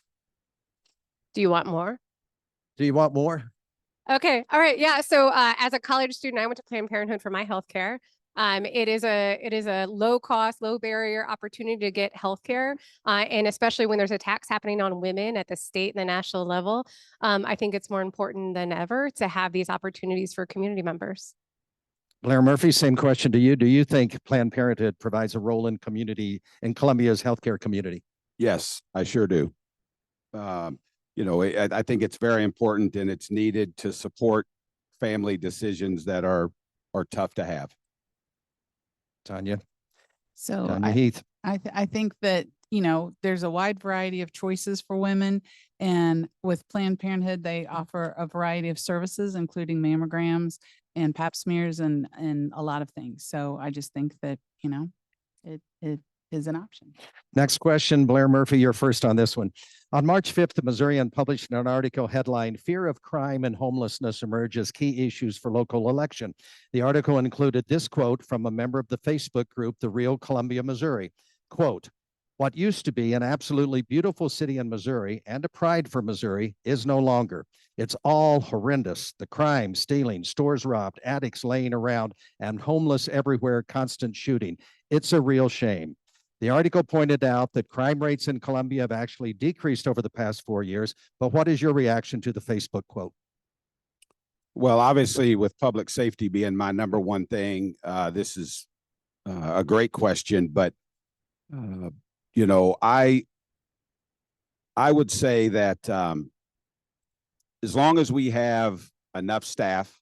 Do you want more? Do you want more? Okay. All right. Yeah. So as a college student, I went to Planned Parenthood for my healthcare. It is a low cost, low barrier opportunity to get healthcare, and especially when there's attacks happening on women at the state and the national level, I think it's more important than ever to have these opportunities for community members. Blair Murphy, same question to you. Do you think Planned Parenthood provides a role in Columbia's healthcare community? Yes, I sure do. I think it's very important and it's needed to support family decisions that are tough to have. Tanya. So Tanya Heath. I think that, there's a wide variety of choices for women. And with Planned Parenthood, they offer a variety of services, including mammograms and pap smears and a lot of things. So I just think that, it is an option. Next question, Blair Murphy, you're first on this one. On March 5th, the Missourian published an article headlined, "Fear of Crime and Homelessness Emerge as Key Issues for Local Election." The article included this quote from a member of the Facebook group, The Real Columbia, Missouri. Quote, "What used to be an absolutely beautiful city in Missouri and a pride for Missouri is no longer. It's all horrendous. The crime, stealing, stores robbed, addicts laying around, and homeless everywhere, constant shooting. It's a real shame." The article pointed out that crime rates in Columbia have actually decreased over the past 4 years. But what is your reaction to the Facebook quote? Well, obviously, with public safety being my number one thing, this is a great question. But, I would say that as long as we have enough staff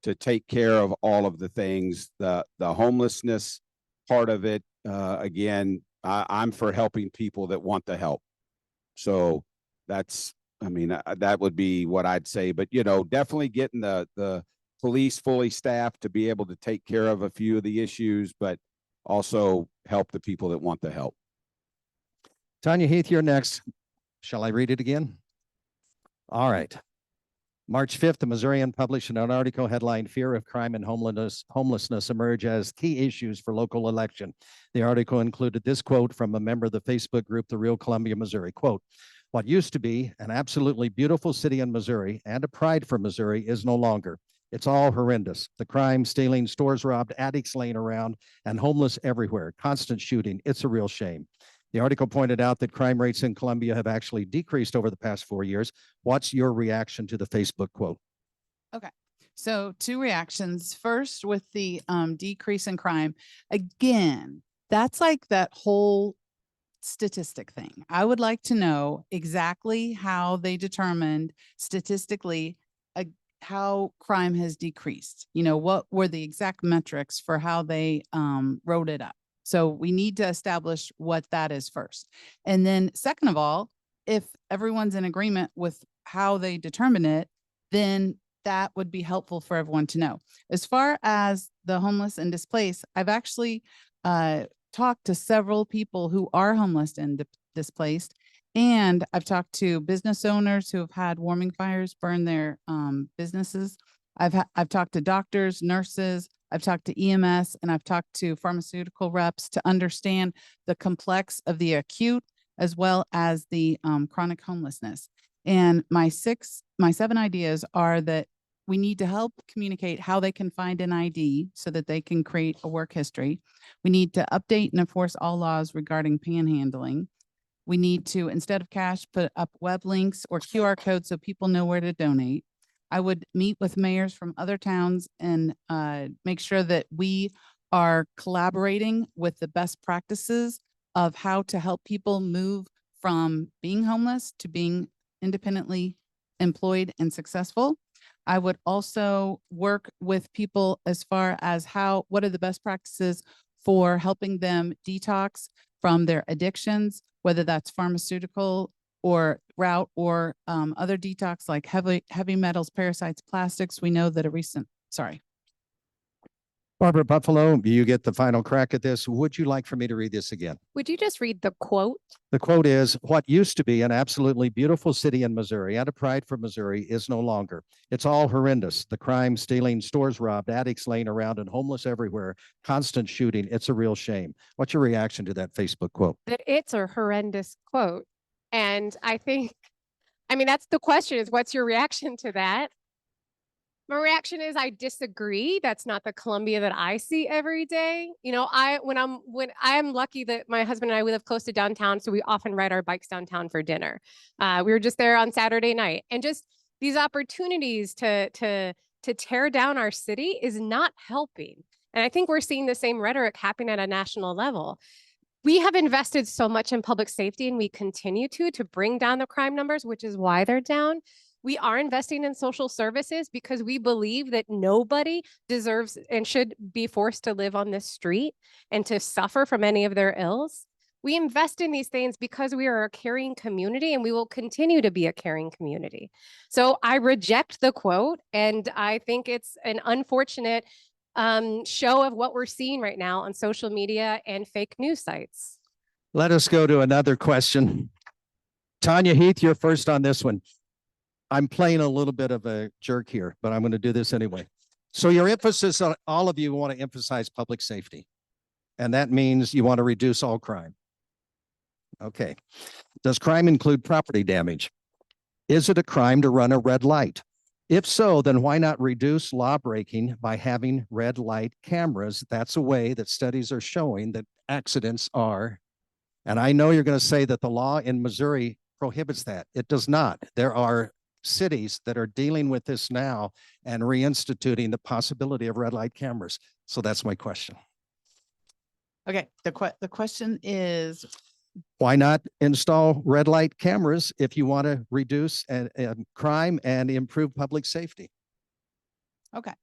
to take care of all of the things, the homelessness part of it, again, I'm for helping people that want the help. So that would be what I'd say. But, definitely getting the police fully staffed to be able to take care of a few of the issues, but also help the people that want the help. Tanya Heath, you're next. Shall I read it again? All right. March 5th, the Missourian published an article headlined, "Fear of Crime and Homelessness Emerge as Key Issues for Local Election." The article included this quote from a member of the Facebook group, The Real Columbia, Missouri. Quote, "What used to be an absolutely beautiful city in Missouri and a pride for Missouri is no longer. It's all horrendous. The crime, stealing, stores robbed, addicts laying around, and homeless everywhere, constant shooting. It's a real shame." The article pointed out that crime rates in Columbia have actually decreased over the past 4 years. What's your reaction to the Facebook quote? Okay. So 2 reactions. First, with the decrease in crime. Again, that's like that whole statistic thing. I would like to know exactly how they determined statistically how crime has decreased. What were the exact metrics for how they wrote it up? So we need to establish what that is first. And then second of all, if everyone's in agreement with how they determine it, then that would be helpful for everyone to know. As far as the homeless and displaced, I've actually talked to several people who are homeless and displaced. And I've talked to business owners who have had warming fires burn their businesses. I've talked to doctors, nurses, I've talked to EMS, and I've talked to pharmaceutical reps to understand the complex of the acute as well as the chronic homelessness. And my 7 ideas are that we need to help communicate how they can find an ID so that they can create a work history. We need to update and enforce all laws regarding panhandling. We need to, instead of cash, put up web links or QR codes so people know where to donate. I would meet with mayors from other towns and make sure that we are collaborating with the best practices of how to help people move from being homeless to being independently employed and successful. I would also work with people as far as what are the best practices for helping them detox from their addictions, whether that's pharmaceutical or route or other detox like heavy metals, parasites, plastics. We know that Barbara Buffalo, you get the final crack at this. Would you like for me to read this again? Would you just read the quote? The quote is, "What used to be an absolutely beautiful city in Missouri and a pride for Missouri is no longer. It's all horrendous. The crime, stealing, stores robbed, addicts laying around, and homeless everywhere, constant shooting. It's a real shame." What's your reaction to that Facebook quote? That it's a horrendous quote. And I mean, that's the question, is what's your reaction to that? My reaction is I disagree. That's not the Columbia that I see every day. You know, I am lucky that my husband and I, we live close to downtown, so we often ride our bikes downtown for dinner. We were just there on Saturday night, and just these opportunities to tear down our city is not helping. And I think we're seeing the same rhetoric happening at a national level. We have invested so much in public safety, and we continue to bring down the crime numbers, which is why they're down. We are investing in social services because we believe that nobody deserves and should be forced to live on this street and to suffer from any of their ills. We invest in these things because we are a caring community, and we will continue to be a caring community. So I reject the quote, and I think it's an unfortunate show of what we're seeing right now on social media and fake news sites. Let us go to another question. Tanya Heath, you're first on this one. I'm playing a little bit of a jerk here, but I'm going to do this anyway. So your emphasis on all of you want to emphasize public safety, and that means you want to reduce all crime. Okay. Does crime include property damage? Is it a crime to run a red light? If so, then why not reduce law breaking by having red light cameras? That's a way that studies are showing that accidents are. And I know you're going to say that the law in Missouri prohibits that. It does not. There are cities that are dealing with this now and reinstituting the possibility of red light cameras. So that's my question. Okay, the question is, why not install red light cameras if you want to reduce crime and improve public safety? okay.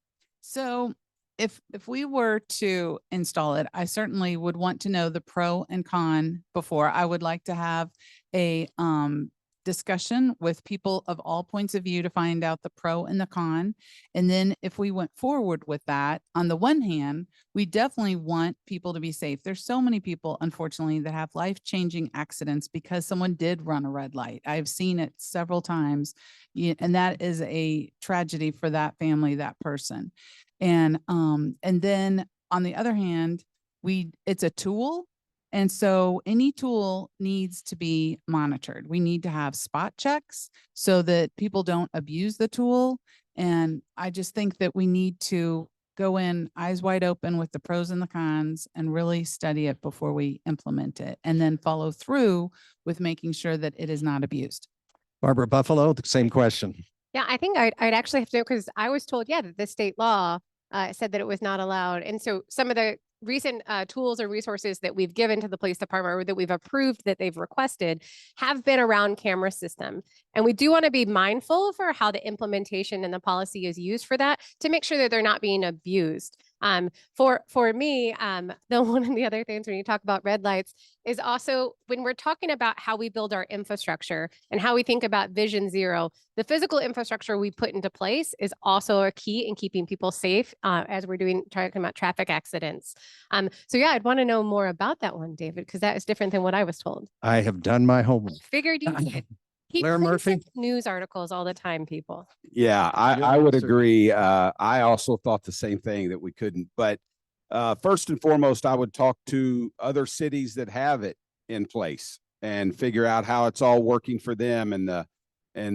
So if we were to install it, I certainly would want to know the pro and con before. I would like to have a discussion with people of all points of view to find out the pro and the con. And then if we went forward with that, on the one hand, we definitely want people to be safe. There's so many people, unfortunately, that have life-changing accidents because someone did run a red light. I've seen it several times, and that is a tragedy for that family, that person. And then on the other hand, it's a tool. And so any tool needs to be monitored. We need to have spot checks so that people don't abuse the tool. And I just think that we need to go in eyes wide open with the pros and the cons and really study it before we implement it, and then follow through with making sure that it is not abused. Barbara Buffalo, the same question. Yeah, I think I'd actually have to know, because I was told, yeah, that the state law said that it was not allowed. And so some of the recent tools or resources that we've given to the police department, or that we've approved that they've requested, have been around camera system. And we do want to be mindful for how the implementation and the policy is used for that, to make sure that they're not being abused. For me, the one of the other things when you talk about red lights is also when we're talking about how we build our infrastructure and how we think about Vision Zero, the physical infrastructure we put into place is also a key in keeping people safe as we're talking about traffic accidents. So yeah, I'd want to know more about that one, David, because that is different than what I was told. I have done my homework. Figured you did. Keep Blair Murphy? placing news articles all the time, people. Yeah, Your I would answer. agree. I also thought the same thing, that we couldn't. But first and foremost, I would talk to other cities that have it in place and figure out how it's all working for them, and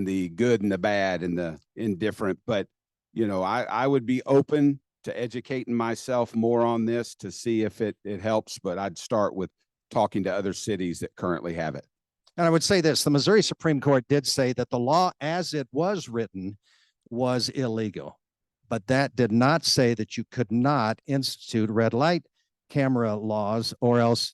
the good and the bad and the indifferent. But you know, I would be open to educating myself more on this to see if it helps. But I'd start with talking to other cities that currently have it. And I would say this, the Missouri Supreme Court did say that the law as it was written was illegal, but that did not say that you could not institute red light camera laws, or else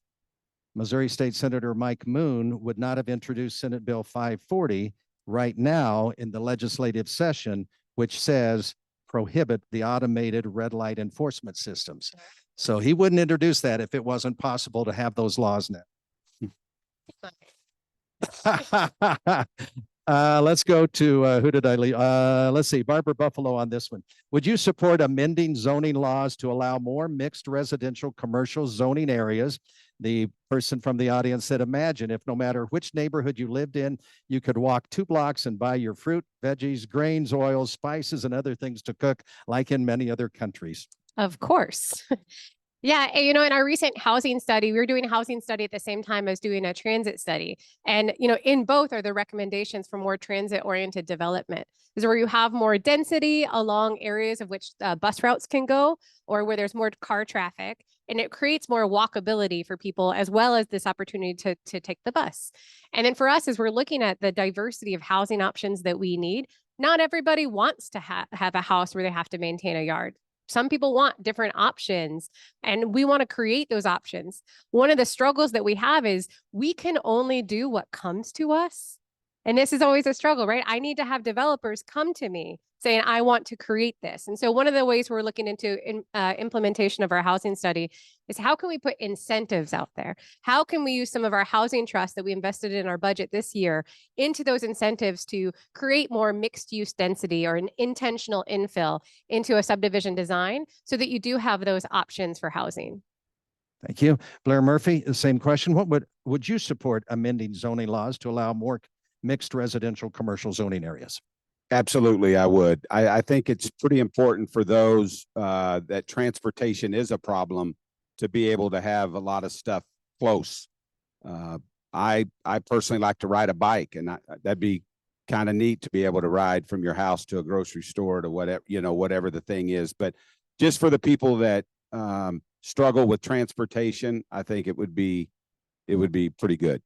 Missouri State Senator Mike Moon would not have introduced Senate Bill 540 right now in the legislative session, which says prohibit the automated red light enforcement systems. So he wouldn't introduce that if it wasn't possible to have those laws now. Let's go to who did I leave? Let's see, Barbara Buffalo on this one. Would you support amending zoning laws to allow more mixed residential commercial zoning areas? The person from the audience said, imagine if no matter which neighborhood you lived in, you could walk 2 blocks and buy your fruit, veggies, grains, oils, spices, and other things to cook, like in many other countries. Of course. Yeah, and, in our recent housing study, we were doing a housing study at the same time as doing a transit study. And, in both are the recommendations for more transit-oriented development. Is where you have more density along areas of which bus routes can go, or where there's more car traffic, and it creates more walkability for people, as well as this opportunity to take the bus. And then for us, as we're looking at the diversity of housing options that we need, not everybody wants to have a house where they have to maintain a yard. Some people want different options, and we want to create those options. One of the struggles that we have is we can only do what comes to us. And this is always a struggle, right? I need to have developers come to me saying, I want to create this. And so one of the ways we're looking into implementation of our housing study is how can we put incentives out there? How can we use some of our housing trust that we invested in our budget this year into those incentives to create more mixed use density or an intentional infill into a subdivision design so that you do have those options for housing? Thank you. Blair Murphy, the same question. What would you support amending zoning laws to allow more mixed residential commercial zoning areas? Absolutely, I would. I think it's pretty important for those that transportation is a problem to be able to have a lot of stuff close. I personally like to ride a bike, and that'd be kind of neat to be able to ride from your house to a grocery store to whatever the thing is. But just for the people that struggle with transportation, I think it would be pretty good.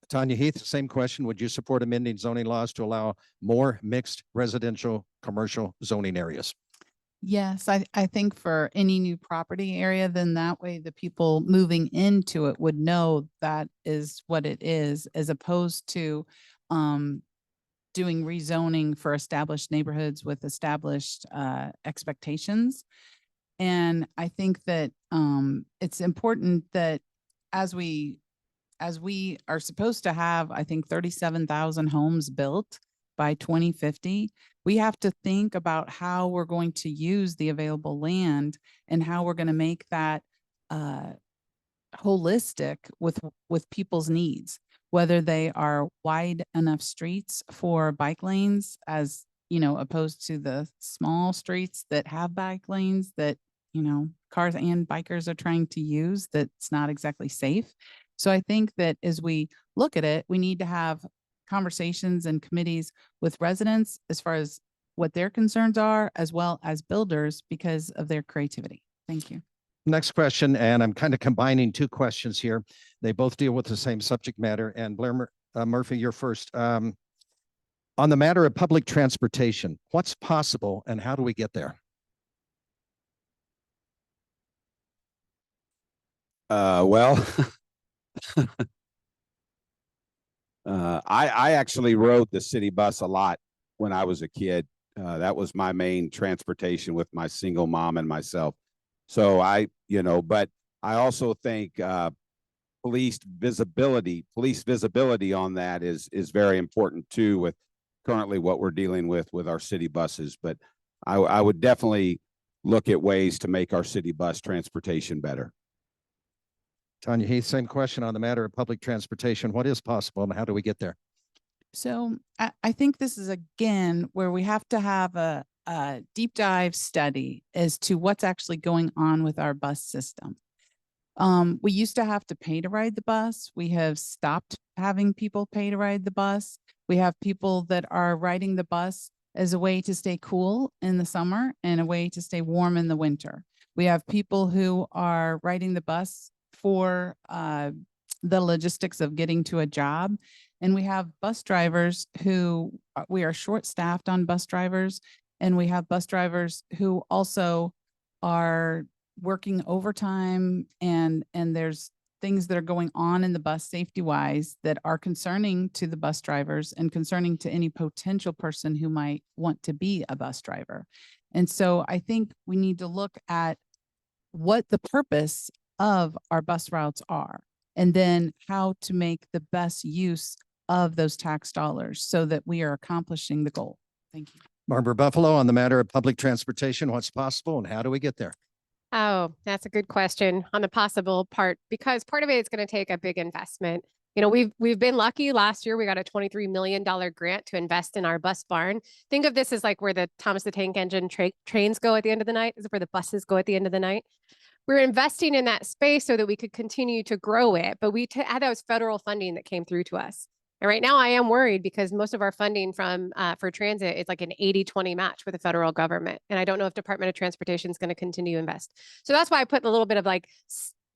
Tanya Heath, same question. Would you support amending zoning laws to allow more mixed residential commercial zoning areas? Yes, I think for any new property area, then that way the people moving into it would know that is what it is, as opposed to doing rezoning for established neighborhoods with established expectations. And I think that it's important that as we are supposed to have, I think, 37,000 homes built by 2050, we have to think about how we're going to use the available land and how we're going to make that holistic with people's needs, whether they are wide enough streets for bike lanes, as opposed to the small streets that have bike lanes that cars and bikers are trying to use, that's not exactly safe. So I think that as we look at it, we need to have conversations and committees with residents as far as what their concerns are, as well as builders, because of their creativity. Thank you. Next question, and I'm kind of combining 2 questions here. They both deal with the same subject matter. And Blair Murphy, you're first. On the matter of public transportation, what's possible and how do we get there? Well, I actually rode the city bus a lot when I was a kid. That was my main transportation with my single mom and myself. So but I also think police visibility on that is very important too, with currently what we're dealing with our city buses. But I would definitely look at ways to make our city bus transportation better. Tanya Heath, same question on the matter of public transportation. What is possible and how do we get there? So I think this is again where we have to have a deep dive study as to what's actually going on with our bus system. We used to have to pay to ride the bus. We have stopped having people pay to ride the bus. We have people that are riding the bus as a way to stay cool in the summer and a way to stay warm in the winter. We have people who are riding the bus for the logistics of getting to a job. And we have bus drivers who we are short-staffed on bus drivers. And we have bus drivers who also are working overtime, and there's things that are going on in the bus safety wise that are concerning to the bus drivers and concerning to any potential person who might want to be a bus driver. And so I think we need to look at what the purpose of our bus routes are, and then how to make the best use of those tax dollars so that we are accomplishing the goal. Thank you. Barbara Buffalo, on the matter of public transportation, what's possible and how do we get there? Oh, that's a good question on the possible part, because part of it is going to take a big investment. You know, we've been lucky. Last year, we got a $23 million grant to invest in our bus barn. Think of this as like where the Thomas the Tank Engine trains go at the end of the night. This is where the buses go at the end of the night. We're investing in that space so that we could continue to grow it, but that was federal funding that came through to us. And right now I am worried because most of our funding from for transit is like an 80-20 match with the federal government. And I don't know if Department of Transportation is going to continue to invest. So that's why I put a little bit of like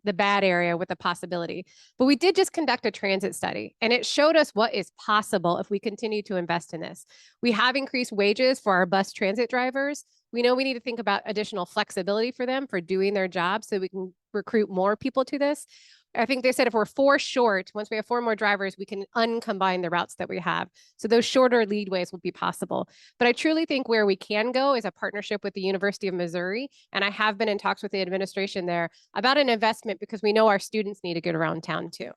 the bad area with the possibility. But we did just conduct a transit study, and it showed us what is possible if we continue to invest in this. We have increased wages for our bus transit drivers. We know we need to think about additional flexibility for them for doing their job so we can recruit more people to this. I think they said if we're 4 short, once we have 4 more drivers, we can uncombine the routes that we have. So those shorter leadways will be possible. But I truly think where we can go is a partnership with the University of Missouri. And I have been in talks with the administration there about an investment because we know our students need to get around town too.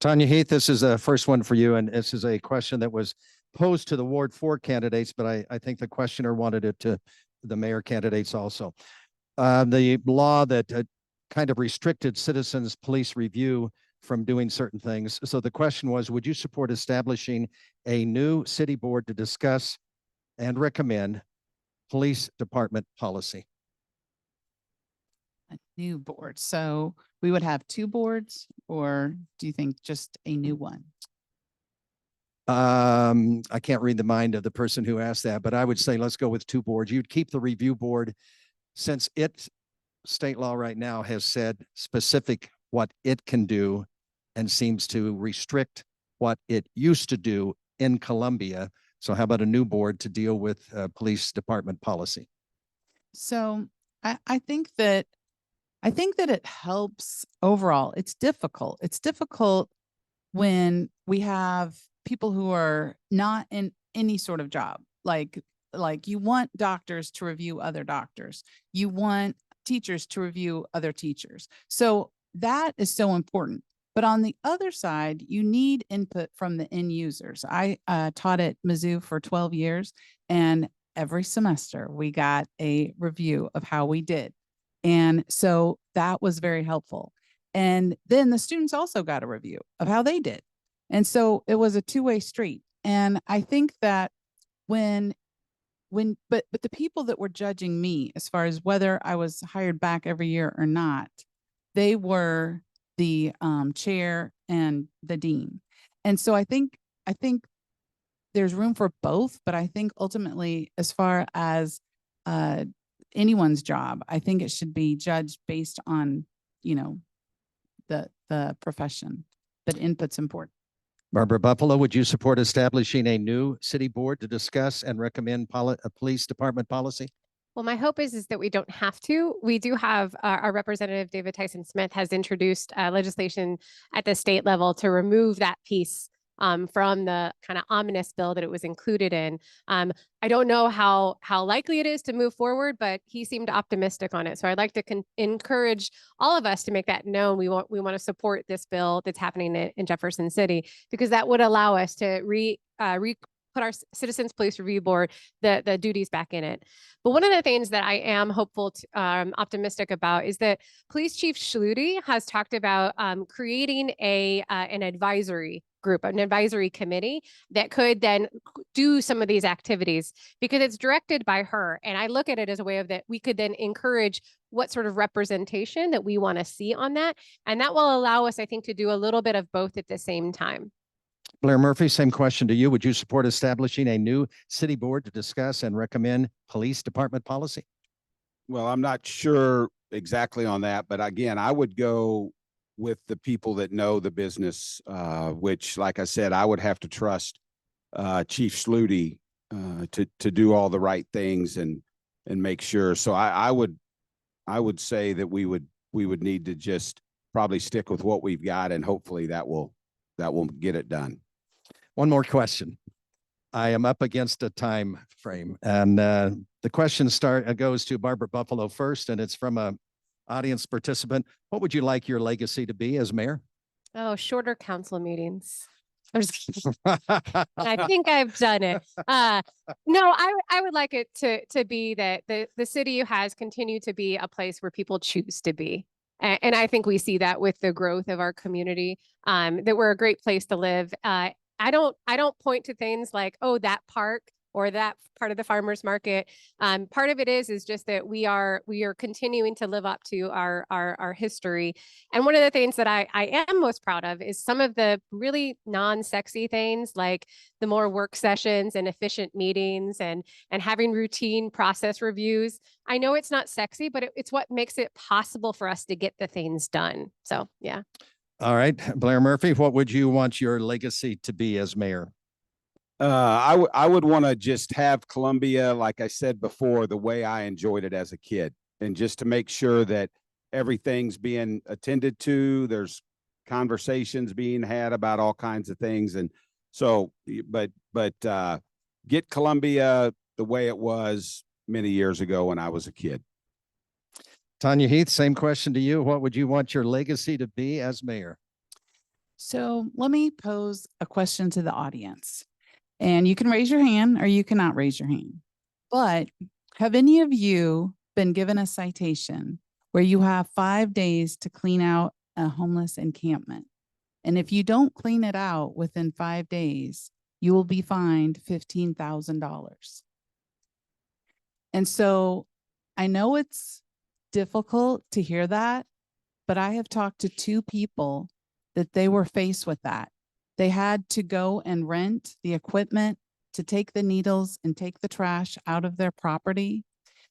Tanya Heath, this is the first one for you. And this is a question that was posed to the Ward 4 candidates, but I think the questioner wanted it to the mayor candidates also. The law that kind of restricted citizens' police review from doing certain things. So the question was, would you support establishing a new city board to discuss and recommend police department policy? A new board. So we would have 2 boards, or do you think just a new one? I can't read the mind of the person who asked that, but I would say let's go with 2 boards. You'd keep the review board since state law right now has said specific what it can do and seems to restrict what it used to do in Columbia. So how about a new board to deal with police department policy? So I think that it helps overall. It's difficult. It's difficult when we have people who are not in any sort of job. Like you want doctors to review other doctors. You want teachers to review other teachers. So that is so important. But on the other side, you need input from the end users. I taught at Mizzou for 12 years, and every semester we got a review of how we did. And so that was very helpful. And then the students also got a review of how they did. And so it was a 2-way street. And I think that but the people that were judging me as far as whether I was hired back every year or not, they were the chair and the dean. And so I think there's room for both, but I think ultimately, as far as anyone's job, I think it should be judged based on, the profession, but input's important. Barbara Buffalo, would you support establishing a new city board to discuss and recommend police department policy? Well, my hope is that we don't have to. We do have our representative, David Tyson Smith, has introduced legislation at the state level to remove that piece from the kind of ominous bill that it was included in. I don't know how likely it is to move forward, but he seemed optimistic on it. So I'd like to encourage all of us to make that known. We want to support this bill that's happening in Jefferson City, because that would allow us to put our Citizens Police Review Board, the duties back in it. But one of the things that I am hopeful, optimistic about is that Police Chief Schluty has talked about creating an advisory group, an advisory committee that could then do some of these activities, because it's directed by her. And I look at it as a way of that we could then encourage what sort of representation that we want to see on that. And that will allow us, I think, to do a little bit of both at the same time. Blair Murphy, same question to you. Would you support establishing a new city board to discuss and recommend police department policy? Well, I'm not sure exactly on that, but again, I would go with the people that know the business, which, like I said, I would have to trust Chief Schluty to do all the right things and make sure. So I would say that we would need to just probably stick with what we've got, and hopefully that will get it done. One more question. I am up against a time frame, and the question goes to Barbara Buffalo first, and it's from a audience participant. What would you like your legacy to be as mayor? Oh, shorter council meetings. I'm just kidding. I think I've done it. No, I would like it to be that the city has continued to be a place where people choose to be. And I think we see that with the growth of our community, that we're a great place to live. I don't point to things like, oh, that park or that part of the farmers market. Part of it is just that we are continuing to live up to our history. And one of the things that I am most proud of is some of the really non-sexy things, like the more work sessions and efficient meetings and having routine process reviews. I know it's not sexy, but it's what makes it possible for us to get the things done. So, yeah. All right, Blair Murphy, what would you want your legacy to be as mayor? I would want to just have Columbia, like I said before, the way I enjoyed it as a kid, and just to make sure that everything's being attended to. There's conversations being had about all kinds of things. And so, but get Columbia the way it was many years ago when I was a kid. Tanya Heath, same question to you. What would you want your legacy to be as mayor? So let me pose a question to the audience, and you can raise your hand or you cannot raise your hand. But have any of you been given a citation where you have 5 days to clean out a homeless encampment? And if you don't clean it out within 5 days, you will be fined $15,000. And so I know it's difficult to hear that, but I have talked to 2 people that they were faced with that. They had to go and rent the equipment to take the needles and take the trash out of their property.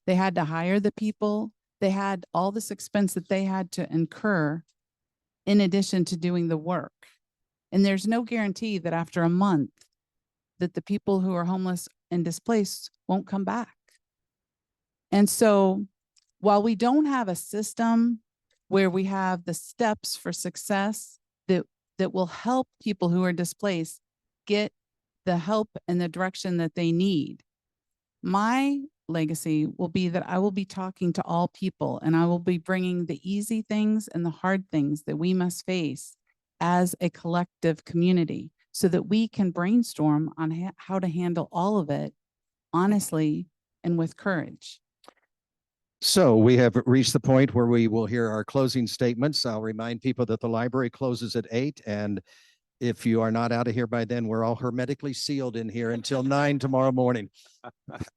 They had to hire the people. They had all this expense that they had to incur in addition to doing the work. And there's no guarantee that after a month that the people who are homeless and displaced won't come back. And so while we don't have a system where we have the steps for success that will help people who are displaced get the help and the direction that they need, my legacy will be that I will be talking to all people, and I will be bringing the easy things and the hard things that we must face as a collective community, so that we can brainstorm on how to handle all of it honestly and with courage. So we have reached the point where we will hear our closing statements. I'll remind people that the library closes at 8, and if you are not out of here by then, we're all hermetically sealed in here until 9 tomorrow morning.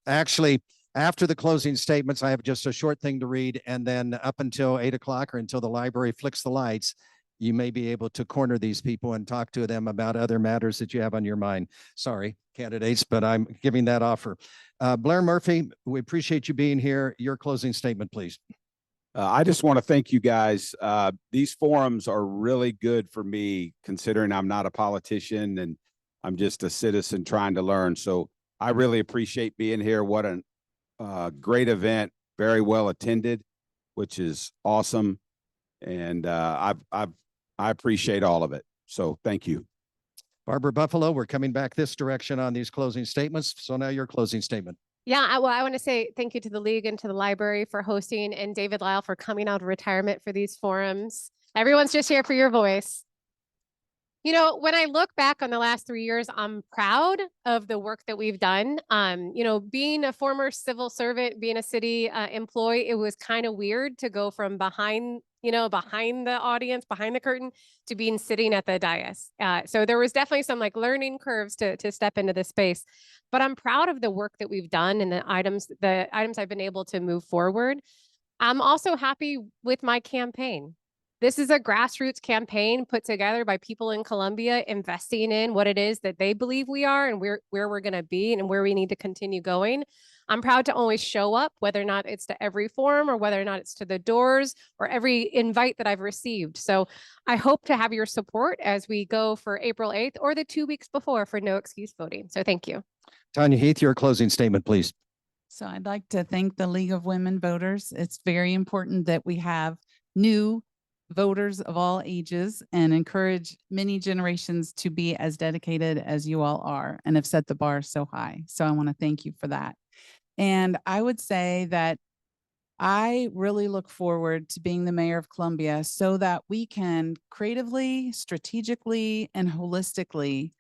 Actually, after the closing statements, I have just a short thing to read, and then up until 8 o'clock or until the library flicks the lights, you may be able to corner these people and talk to them about other matters that you have on your mind. Sorry, candidates, but I'm giving that offer. Blair Murphy, we appreciate you being here. Your closing statement, please. I just want to thank you guys. These forums are really good for me, considering I'm not a politician and I'm just a citizen trying to learn. So I really appreciate being here. What a great event, very well attended, which is awesome. And I appreciate all of it. So thank you. Barbara Buffalo, we're coming back this direction on these closing statements. So now your closing statement. Yeah, I want to say thank you to the league and to the library for hosting, and David Lyle for coming out of retirement for these forums. Everyone's just here for your voice. You know, when I look back on the last 3 years, I'm proud of the work that we've done. You know, being a former civil servant, being a city employee, it was kind of weird to go from behind the audience, behind the curtain, to being sitting at the dais. So there was definitely some like learning curves to step into this space. But I'm proud of the work that we've done and the items I've been able to move forward. I'm also happy with my campaign. This is a grassroots campaign put together by people in Columbia investing in what it is that they believe we are and where we're going to be and where we need to continue going. I'm proud to always show up, whether or not it's to every forum or whether or not it's to the doors or every invite that I've received. So I hope to have your support as we go for April 8th or the 2 weeks before for no excuse voting. So thank you. Tanya Heath, your closing statement, please. So I'd like to thank the League of Women Voters. It's very important that we have new voters of all ages and encourage many generations to be as dedicated as you all are and have set the bar so high. So I want to thank you for that. And I would say that I really look forward to being the mayor of Columbia so that we can creatively, strategically, and holistically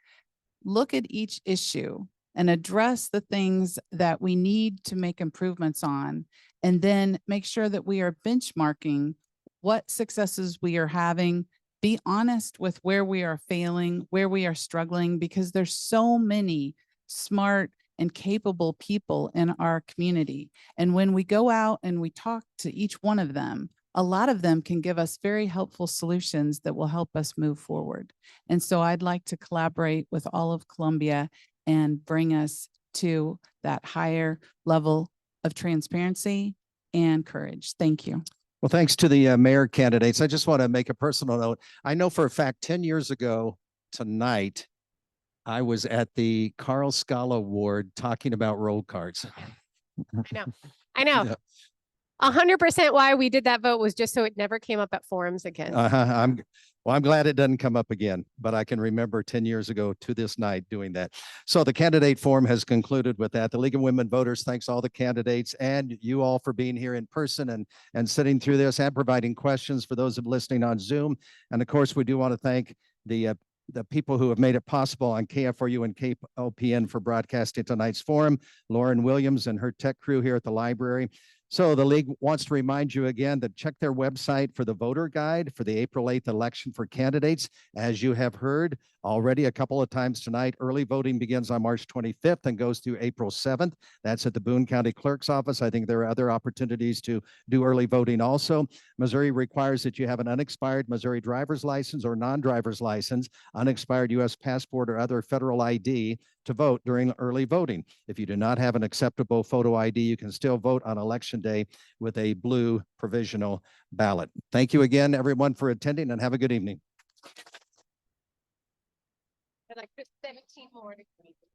look at each issue and address the things that we need to make improvements on, and then make sure that we are benchmarking what successes we are having, be honest with where we are failing, where we are struggling, because there's so many smart and capable people in our community. And when we go out and we talk to each one of them, a lot of them can give us very helpful solutions that will help us move forward. And so I'd like to collaborate with all of Columbia and bring us to that higher level of transparency and courage. Thank you. Well, thanks to the mayor candidates. I just want to make a personal note. I know for a fact 10 years ago tonight, I was at the Carl Scala Award talking about roll cards. I know. Yeah. 100% why we did that vote was just so it never came up at forums again. I'm glad it doesn't come up again, but I can remember 10 years ago to this night doing that. So the candidate forum has concluded with that. The League of Women Voters thanks all the candidates and you all for being here in person and sitting through this and providing questions for those of listening on Zoom. And of course, we do want to thank the people who have made it possible on KFRU and KOPN for broadcasting tonight's forum, Lauren Williams and her tech crew here at the library. So the league wants to remind you again to check their website for the voter guide for the April 8th election for candidates. As you have heard already a couple of times tonight, early voting begins on March 25th and goes through April 7th. That's at the Boone County Clerk's Office. I think there are other opportunities to do early voting also. Missouri requires that you have an unexpired Missouri driver's license or non-driver's license, unexpired U.S. passport or other federal ID to vote during early voting. If you do not have an acceptable photo ID, you can still vote on election day with a blue provisional ballot. Thank you again, everyone, for attending, and have a good evening. Like 17 more to